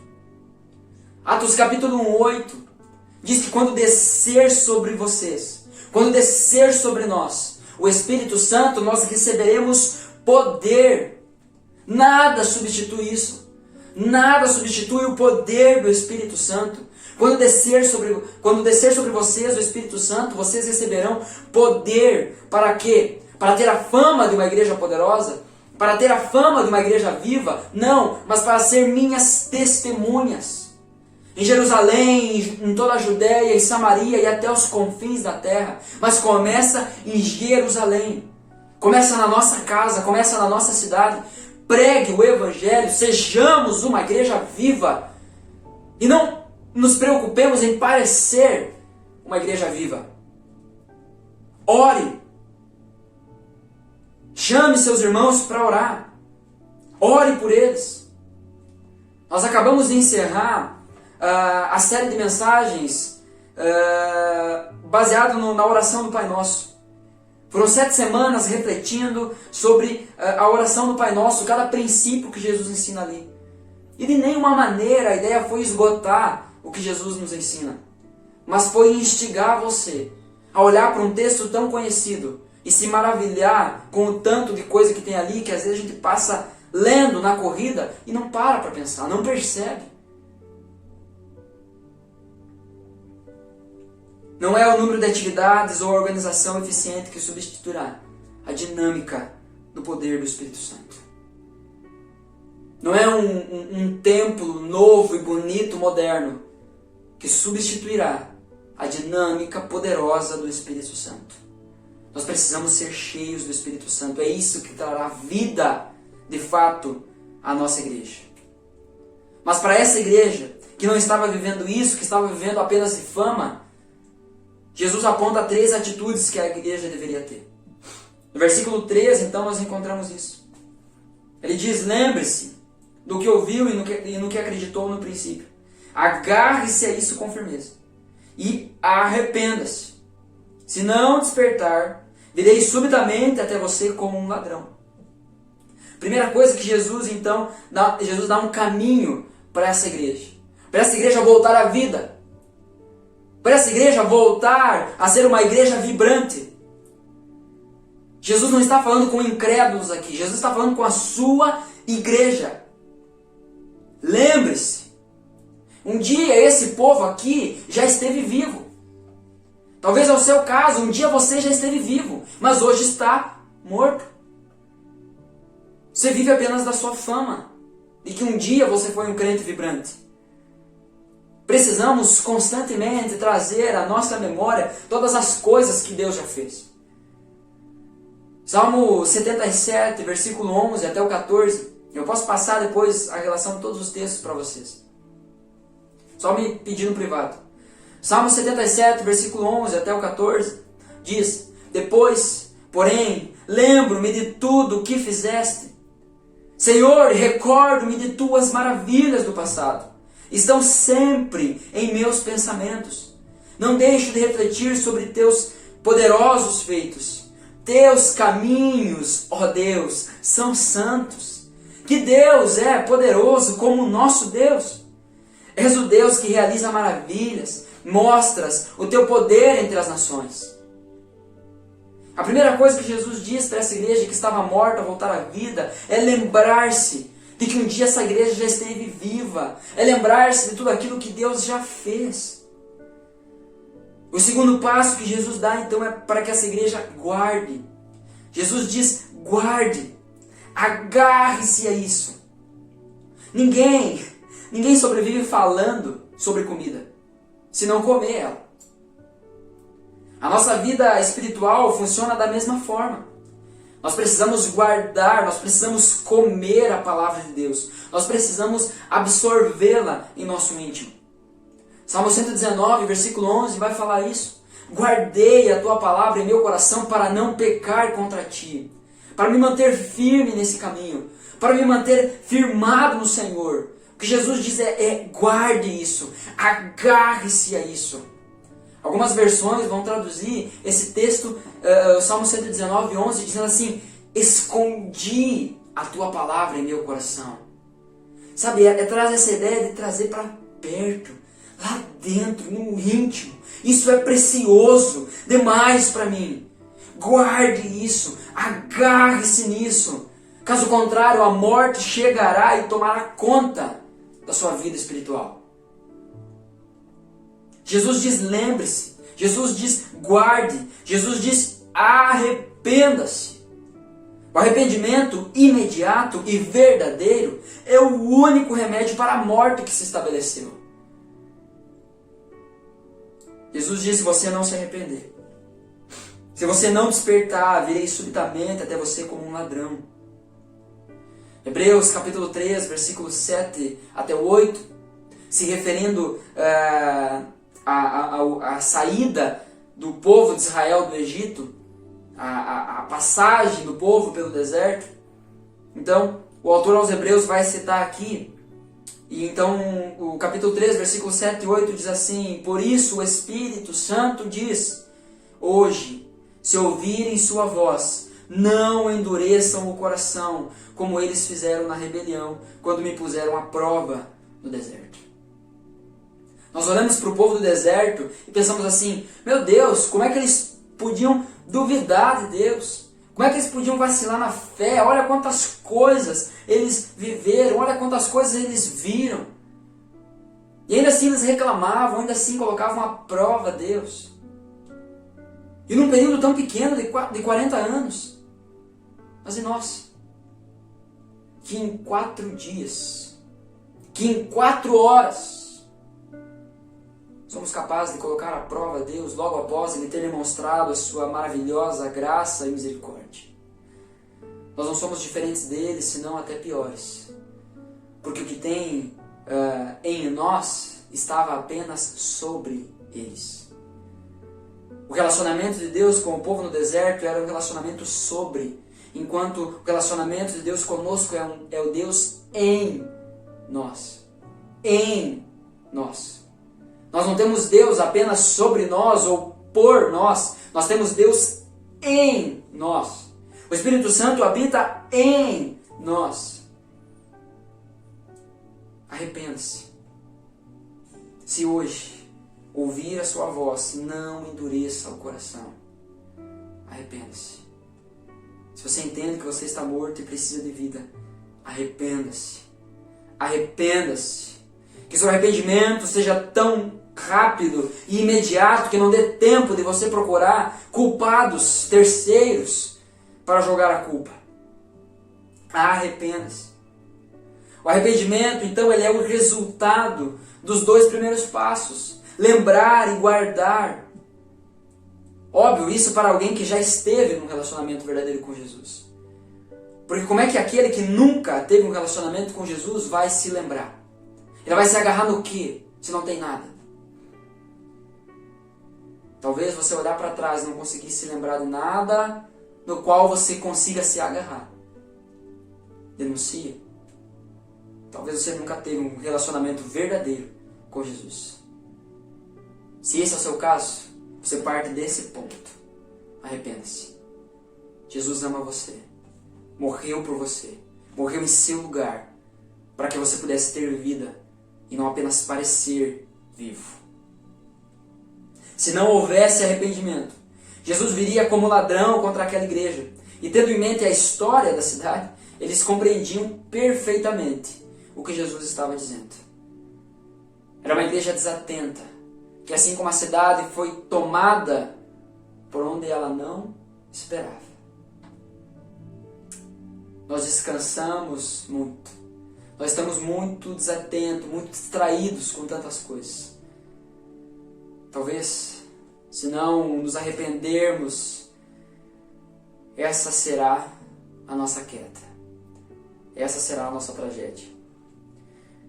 Atos capítulo 8 diz que quando descer sobre vocês, quando descer sobre nós, o Espírito Santo, nós receberemos poder. Nada substitui isso. Nada substitui o poder do Espírito Santo. Quando descer sobre vocês o Espírito Santo, vocês receberão poder. Para quê? Para ter a fama de uma igreja poderosa? Para ter a fama de uma igreja viva? Não, mas para ser minhas testemunhas. Em Jerusalém, em toda a Judéia, em Samaria e até os confins da terra. Mas começa em Jerusalém. Começa na nossa casa, começa na nossa cidade. Pregue o Evangelho, sejamos uma igreja viva. E não nos preocupemos em parecer uma igreja viva. Ore. Chame seus irmãos para orar. Ore por eles. Nós acabamos de encerrar a série de mensagens baseado na oração do Pai Nosso. Foram 7 semanas refletindo sobre a oração do Pai Nosso, cada princípio que Jesus ensina ali. E de nenhuma maneira a ideia foi esgotar o que Jesus nos ensina, mas foi instigar você a olhar para um texto tão conhecido e se maravilhar com o tanto de coisa que tem ali, que às vezes a gente passa lendo na corrida e não para pensar, não percebe. Não é o número de atividades ou a organização eficiente que substituirá a dinâmica do poder do Espírito Santo. Não é um templo novo e bonito, moderno, que substituirá a dinâmica poderosa do Espírito Santo. Nós precisamos ser cheios do Espírito Santo. É isso que trará vida, de fato, à nossa igreja. Mas para essa igreja, que não estava vivendo isso, que estava vivendo apenas de fama, Jesus aponta 3 atitudes que a igreja deveria ter. No versículo 13, então, nós encontramos isso. Ele diz: lembre-se do que ouviu e no que acreditou no princípio. Agarre-se a isso com firmeza. e arrependa-se. Se não despertar, virei subitamente até você como um ladrão. Primeira coisa que Jesus dá um caminho para essa igreja. Para essa igreja voltar à vida. Para essa igreja voltar a ser uma igreja vibrante. Jesus não está falando com incrédulos aqui. Jesus está falando com a sua igreja. Lembre-se. Um dia esse povo aqui já esteve vivo. Talvez é o seu caso. Um dia você já esteve vivo. Mas hoje está morto. Você vive apenas da sua fama. E que um dia você foi um crente vibrante. Precisamos constantemente trazer à nossa memória todas as coisas que Deus já fez. Salmo 77, versículo 11 até o 14. Eu posso passar depois a relação de todos os textos para vocês. Só me pedir no privado. Salmo 77, versículo 11 até o 14. Diz: Depois, porém, lembro-me de tudo o que fizeste. Senhor, recordo-me de tuas maravilhas do passado. Estão sempre em meus pensamentos. Não deixo de refletir sobre teus poderosos feitos. Teus caminhos, ó Deus, são santos. Que Deus é poderoso como o nosso Deus. És o Deus que realiza maravilhas. Mostras o teu poder entre as nações. A primeira coisa que Jesus diz para essa igreja que estava morta voltar à vida é lembrar-se de que um dia essa igreja já esteve viva. É lembrar-se de tudo aquilo que Deus já fez. O segundo passo que Jesus dá, então, é para que essa igreja guarde. Jesus diz: guarde, agarre-se a isso. Ninguém sobrevive falando sobre comida, se não comer ela. A nossa vida espiritual funciona da mesma forma. Nós precisamos guardar, nós precisamos comer a palavra de Deus. Nós precisamos absorvê-la em nosso íntimo. Salmo 119, versículo 11, vai falar isso. Guardei a tua palavra em meu coração para não pecar contra ti. Para me manter firme nesse caminho. Para me manter firmado no Senhor. O que Jesus diz é guarde isso. Agarre-se a isso. Algumas versões vão traduzir esse texto, Salmo 119, 11, dizendo assim: escondi a tua palavra em meu coração. Sabe, traz essa ideia de trazer para perto, lá dentro, no íntimo. Isso é precioso demais para mim. Guarde isso, agarre-se nisso. Caso contrário, a morte chegará e tomará conta da sua vida espiritual. Jesus diz: lembre-se. Jesus diz: guarde. Jesus diz: arrependa-se. O arrependimento imediato e verdadeiro é o único remédio para a morte que se estabeleceu. Jesus diz: se você não se arrepender, se você não despertar, virei subitamente até você como um ladrão. Hebreus capítulo 3, versículo 7 até 8, se referindo a saída do povo de Israel do Egito, a passagem do povo pelo deserto. Então, o autor aos Hebreus vai citar aqui, e então o capítulo 3, versículo 7 e 8 diz assim: por isso o Espírito Santo diz: hoje, se ouvirem sua voz, não endureçam o coração, como eles fizeram na rebelião, quando me puseram à prova no deserto. Nós olhamos para o povo do deserto e pensamos assim: meu Deus, como é que eles podiam duvidar de Deus? Como é que eles podiam vacilar na fé? Olha quantas coisas eles viveram, olha quantas coisas eles viram. E ainda assim eles reclamavam, ainda assim colocavam à prova Deus. E num período tão pequeno de 40 anos. Mas e nós? Que em 4 dias, que em 4 horas, somos capazes de colocar à prova Deus logo após Ele ter demonstrado a sua maravilhosa graça e misericórdia. Nós não somos diferentes deles, senão até piores. Porque o que tem em nós estava apenas sobre eles. O relacionamento de Deus com o povo no deserto era um relacionamento sobre, enquanto o relacionamento de Deus conosco é o Deus em nós. Em nós. Nós não temos Deus apenas sobre nós ou por nós. Nós temos Deus em nós. O Espírito Santo habita em nós. Arrependa-se. Se hoje ouvir a sua voz, não endureça o coração. Arrependa-se. Se você entende que você está morto e precisa de vida, arrependa-se. Arrependa-se. Que seu arrependimento seja tão rápido e imediato que não dê tempo de você procurar culpados terceiros para jogar a culpa. Arrependa-se. O arrependimento, então, ele é o resultado dos 2 primeiros passos. Lembrar e guardar. Óbvio, isso para alguém que já esteve num relacionamento verdadeiro com Jesus. Porque como é que aquele que nunca teve um relacionamento com Jesus vai se lembrar? Ele vai se agarrar no quê? Se não tem nada. Talvez você olhar para trás e não conseguir se lembrar de nada no qual você consiga se agarrar. Denuncia. Talvez você nunca teve um relacionamento verdadeiro com Jesus. Se esse é o seu caso, você parte desse ponto. Arrependa-se. Jesus ama você. Morreu por você. Morreu em seu lugar. Para que você pudesse ter vida e não apenas parecer vivo. Se não houvesse arrependimento, Jesus viria como ladrão contra aquela igreja. E tendo em mente a história da cidade, eles compreendiam perfeitamente o que Jesus estava dizendo. Era uma igreja desatenta, que assim como a cidade foi tomada por onde ela não esperava. Nós descansamos muito. Nós estamos muito desatentos, muito distraídos com tantas coisas. Talvez, se não nos arrependermos, essa será a nossa queda. Essa será a nossa tragédia.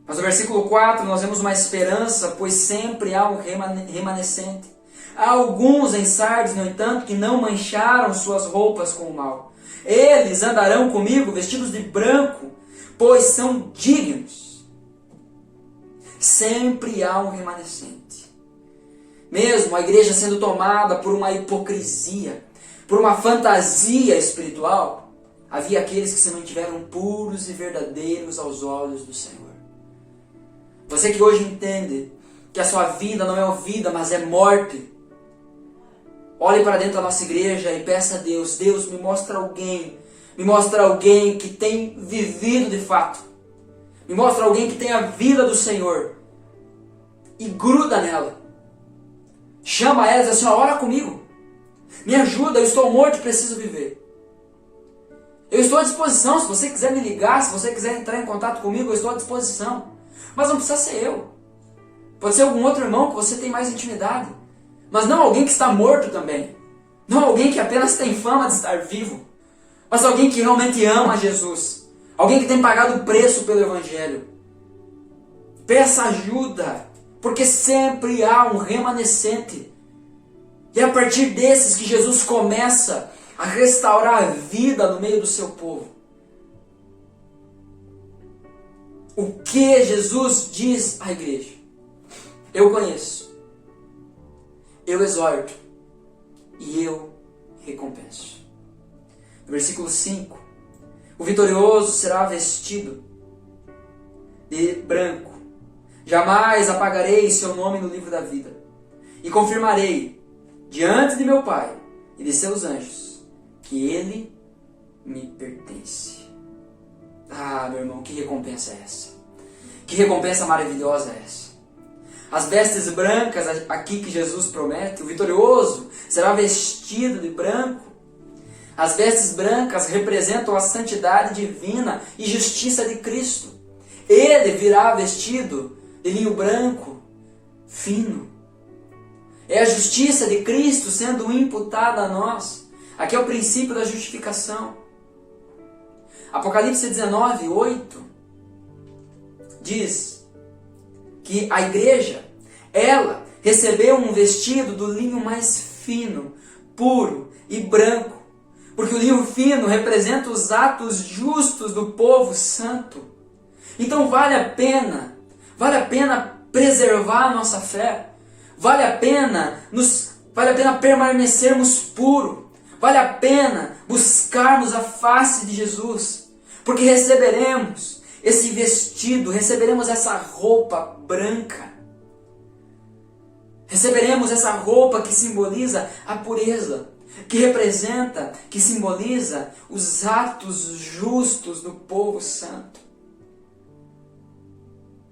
Mas no versículo 4 nós vemos uma esperança, pois sempre há um remanescente. Há alguns em Sardes, no entanto, que não mancharam suas roupas com o mal. Eles andarão comigo vestidos de branco, pois são dignos. Sempre há um remanescente. Mesmo a igreja sendo tomada por uma hipocrisia, por uma fantasia espiritual, havia aqueles que se mantiveram puros e verdadeiros aos olhos do Senhor. Você que hoje entende que a sua vida não é vida, mas é morte, olhe para dentro da nossa igreja e peça a Deus: Deus, me mostra alguém que tem vivido de fato, me mostra alguém que tem a vida do Senhor, e gruda nela, chama ela e diz assim: ora comigo, me ajuda, eu estou morto e preciso viver. Eu estou à disposição, se você quiser me ligar, se você quiser entrar em contato comigo, eu estou à disposição. Mas não precisa ser eu. Pode ser algum outro irmão que você tem mais intimidade. Mas não alguém que está morto também. Não alguém que apenas tem fama de estar vivo. Mas alguém que realmente ama Jesus. Alguém que tem pagado o preço pelo Evangelho. Peça ajuda, porque sempre há um remanescente. E é a partir desses que Jesus começa a restaurar a vida no meio do seu povo. O que Jesus diz à igreja? Eu conheço, eu exorto e eu recompenso. No versículo 5, o vitorioso será vestido de branco. Jamais apagarei seu nome no livro da vida. E confirmarei diante de meu Pai e de seus anjos que ele me pertence. Ah, meu irmão, que recompensa é essa? Que recompensa maravilhosa é essa? As vestes brancas aqui que Jesus promete, o vitorioso será vestido de branco. As vestes brancas representam a santidade divina e justiça de Cristo. Ele virá vestido de linho branco, fino. É a justiça de Cristo sendo imputada a nós. Aqui é o princípio da justificação. Apocalipse 19, 8 diz que a igreja, ela recebeu um vestido do linho mais fino, puro e branco, porque o linho fino representa os atos justos do povo santo. Então vale a pena preservar a nossa fé, Vale a pena permanecermos puros. Vale a pena buscarmos a face de Jesus, porque receberemos esse vestido, receberemos essa roupa branca. Receberemos essa roupa que simboliza a pureza, que representa, que simboliza os atos justos do povo santo.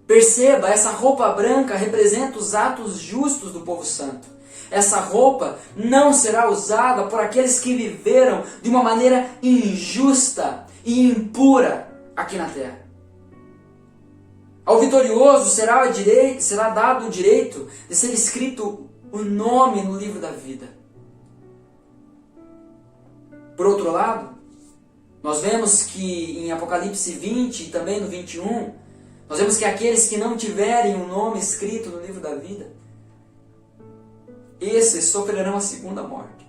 Perceba, essa roupa branca representa os atos justos do povo santo. Essa roupa não será usada por aqueles que viveram de uma maneira injusta e impura aqui na terra. Ao vitorioso será dado o direito de ser escrito o nome no livro da vida. Por outro lado, nós vemos que em Apocalipse 20 e também no 21, nós vemos que aqueles que não tiverem um nome escrito no livro da vida, esses sofrerão a segunda morte.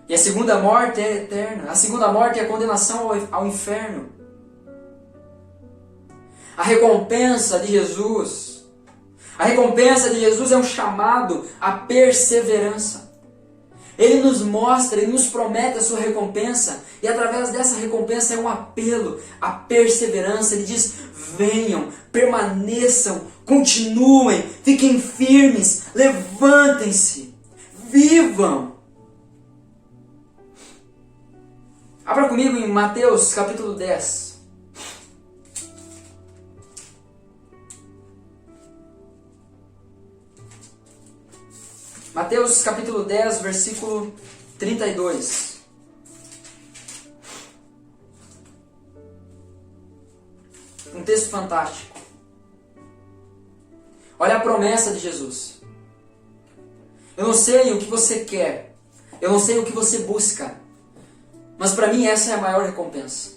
E a segunda morte é eterna. A segunda morte é a condenação ao inferno. A recompensa de Jesus é um chamado à perseverança. Ele nos mostra, Ele nos promete a sua recompensa, e através dessa recompensa é um apelo à perseverança. Ele diz: venham, permaneçam, continuem, fiquem firmes, levantem-se, vivam. Abra comigo em Mateus capítulo 10. Mateus capítulo 10, versículo 32. Um texto fantástico. Olha a promessa de Jesus. Eu não sei o que você quer, eu não sei o que você busca, mas para mim essa é a maior recompensa.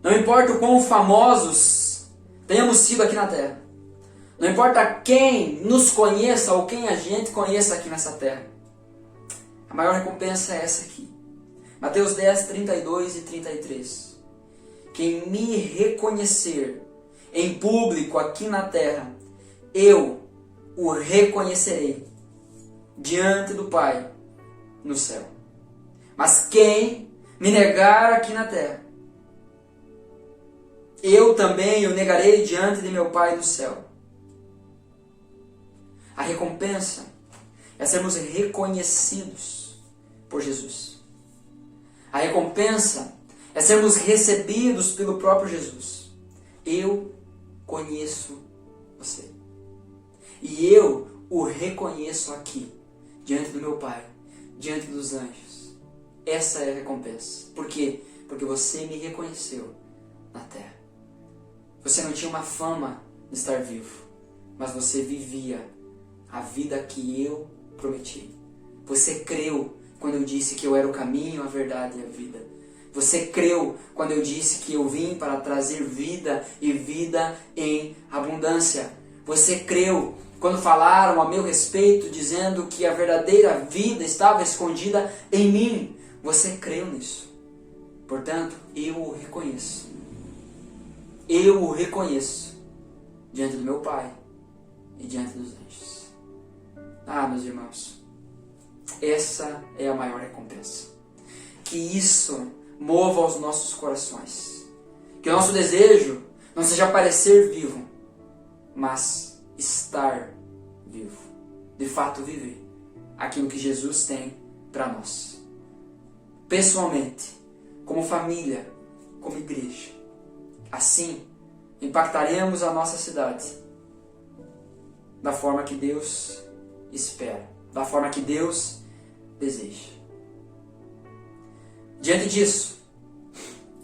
Não importa o quão famosos tenhamos sido aqui na terra, não importa quem nos conheça ou quem a gente conheça aqui nessa terra, a maior recompensa é essa aqui. Mateus 10, 32 e 33. Quem me reconhecer em público aqui na terra, eu o reconhecerei diante do Pai no céu. Mas quem me negar aqui na terra, eu também o negarei diante de meu Pai no céu. A recompensa é sermos reconhecidos por Jesus. A recompensa é sermos recebidos pelo próprio Jesus. Eu conheço você. E eu o reconheço aqui, diante do meu Pai, diante dos anjos. Essa é a recompensa. Por quê? Porque você me reconheceu na terra. Você não tinha uma fama de estar vivo, mas você vivia a vida que eu prometi. Você creu quando eu disse que eu era o caminho, a verdade e a vida. Você creu quando eu disse que eu vim para trazer vida e vida em abundância. Você creu quando falaram a meu respeito, dizendo que a verdadeira vida estava escondida em mim. Você creu nisso. Portanto, eu o reconheço. Eu o reconheço diante do meu Pai e diante dos anjos. Ah, meus irmãos, essa é a maior recompensa. Que isso mova os nossos corações. Que o nosso desejo não seja parecer vivo, mas estar vivo. De fato, viver aquilo que Jesus tem para nós. Pessoalmente, como família, como igreja. Assim, impactaremos a nossa cidade da forma que Deus espera, da forma que Deus deseja. Diante disso,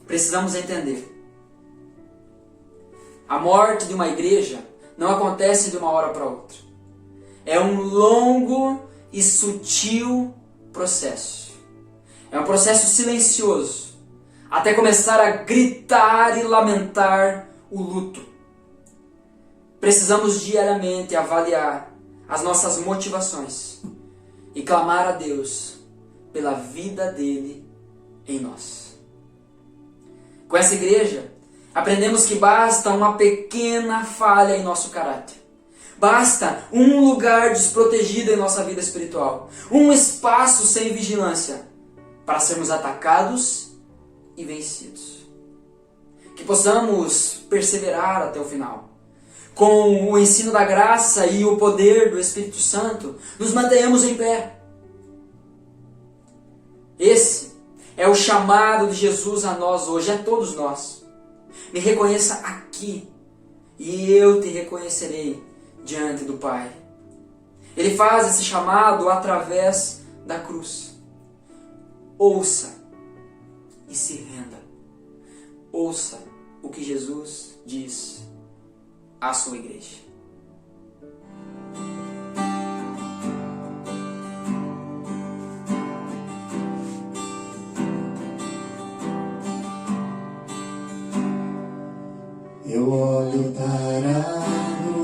precisamos entender: a morte de uma igreja não acontece de uma hora para outra. É um longo e sutil processo. É um processo silencioso, até começar a gritar e lamentar o luto. Precisamos diariamente avaliar as nossas motivações e clamar a Deus pela vida dele em nós. Com essa igreja, aprendemos que basta uma pequena falha em nosso caráter, Basta um lugar desprotegido em nossa vida espiritual, um espaço sem vigilância, para sermos atacados e vencidos. Que possamos perseverar até o final. Com o ensino da graça e o poder do Espírito Santo, nos mantenhamos em pé. Esse é o chamado de Jesus a nós hoje, a todos nós. Me reconheça aqui e eu te reconhecerei diante do Pai. Ele faz esse chamado através da cruz. Ouça e se renda. Ouça o que Jesus diz à sua igreja.
Eu olho para a cruz,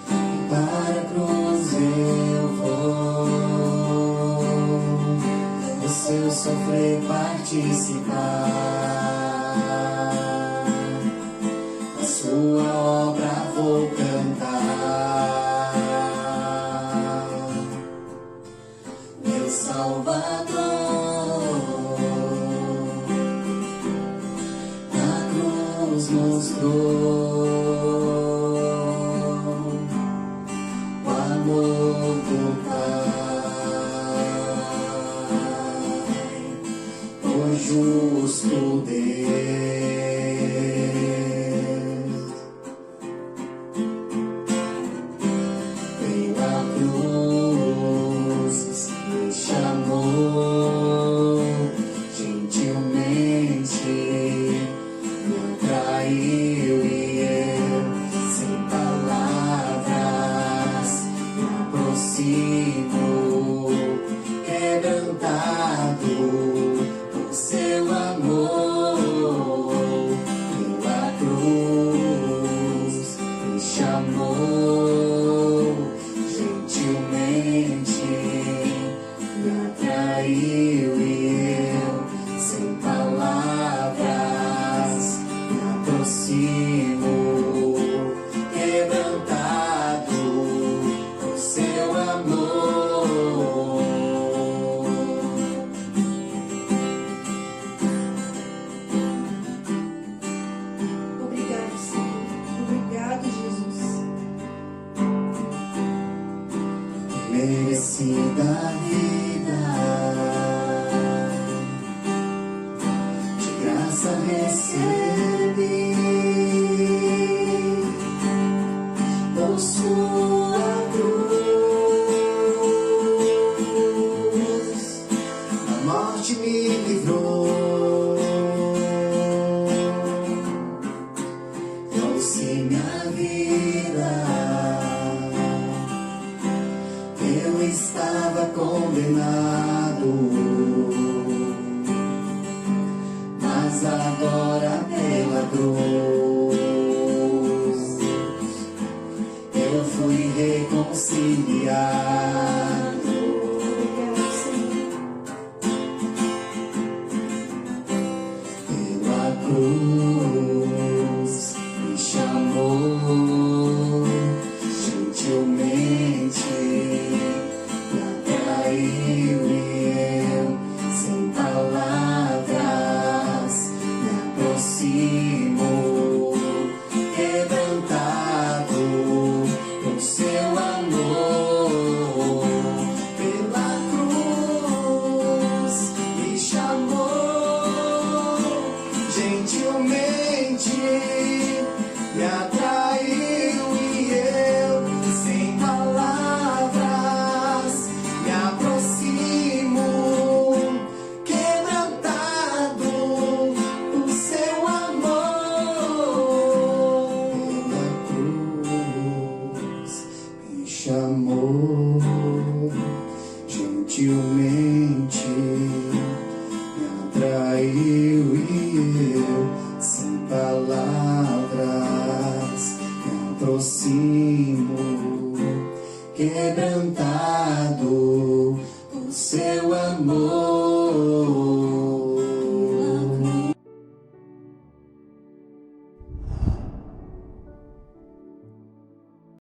e para a cruz eu vou, do seu sofrer participar, da sua obra vou cantar, meu Salvador. Mostrou o amor do Pai, o justo Deus. Pela cruz me chamou gentilmente. Eu e eu, sem palavras, me aproximo, quebrantado por seu amor. Pela cruz me chamou gentilmente, me atraiu e eu, sem palavras, aproximo, quebrantado por seu amor.
Obrigado, Senhor. Obrigado, Jesus.
Merecida vida, de graça recebi. Por sua cruz, a morte me livrou, trouxe minha vida. Eu estava condenado, mas agora pela cruz eu fui reconciliado.
Obrigado, Senhor.
Pela cruz me chamou gentilmente, me atraiu e eu, sem palavras, me aproximo, quebrantado por seu amor. Pela cruz me chamou gentilmente, me atraiu e eu, sem palavras, me aproximo, quebrantado por seu amor. Pela cruz me chamou gentilmente, me atraiu e eu, sem palavras, me aproximo, quebrantado por seu amor.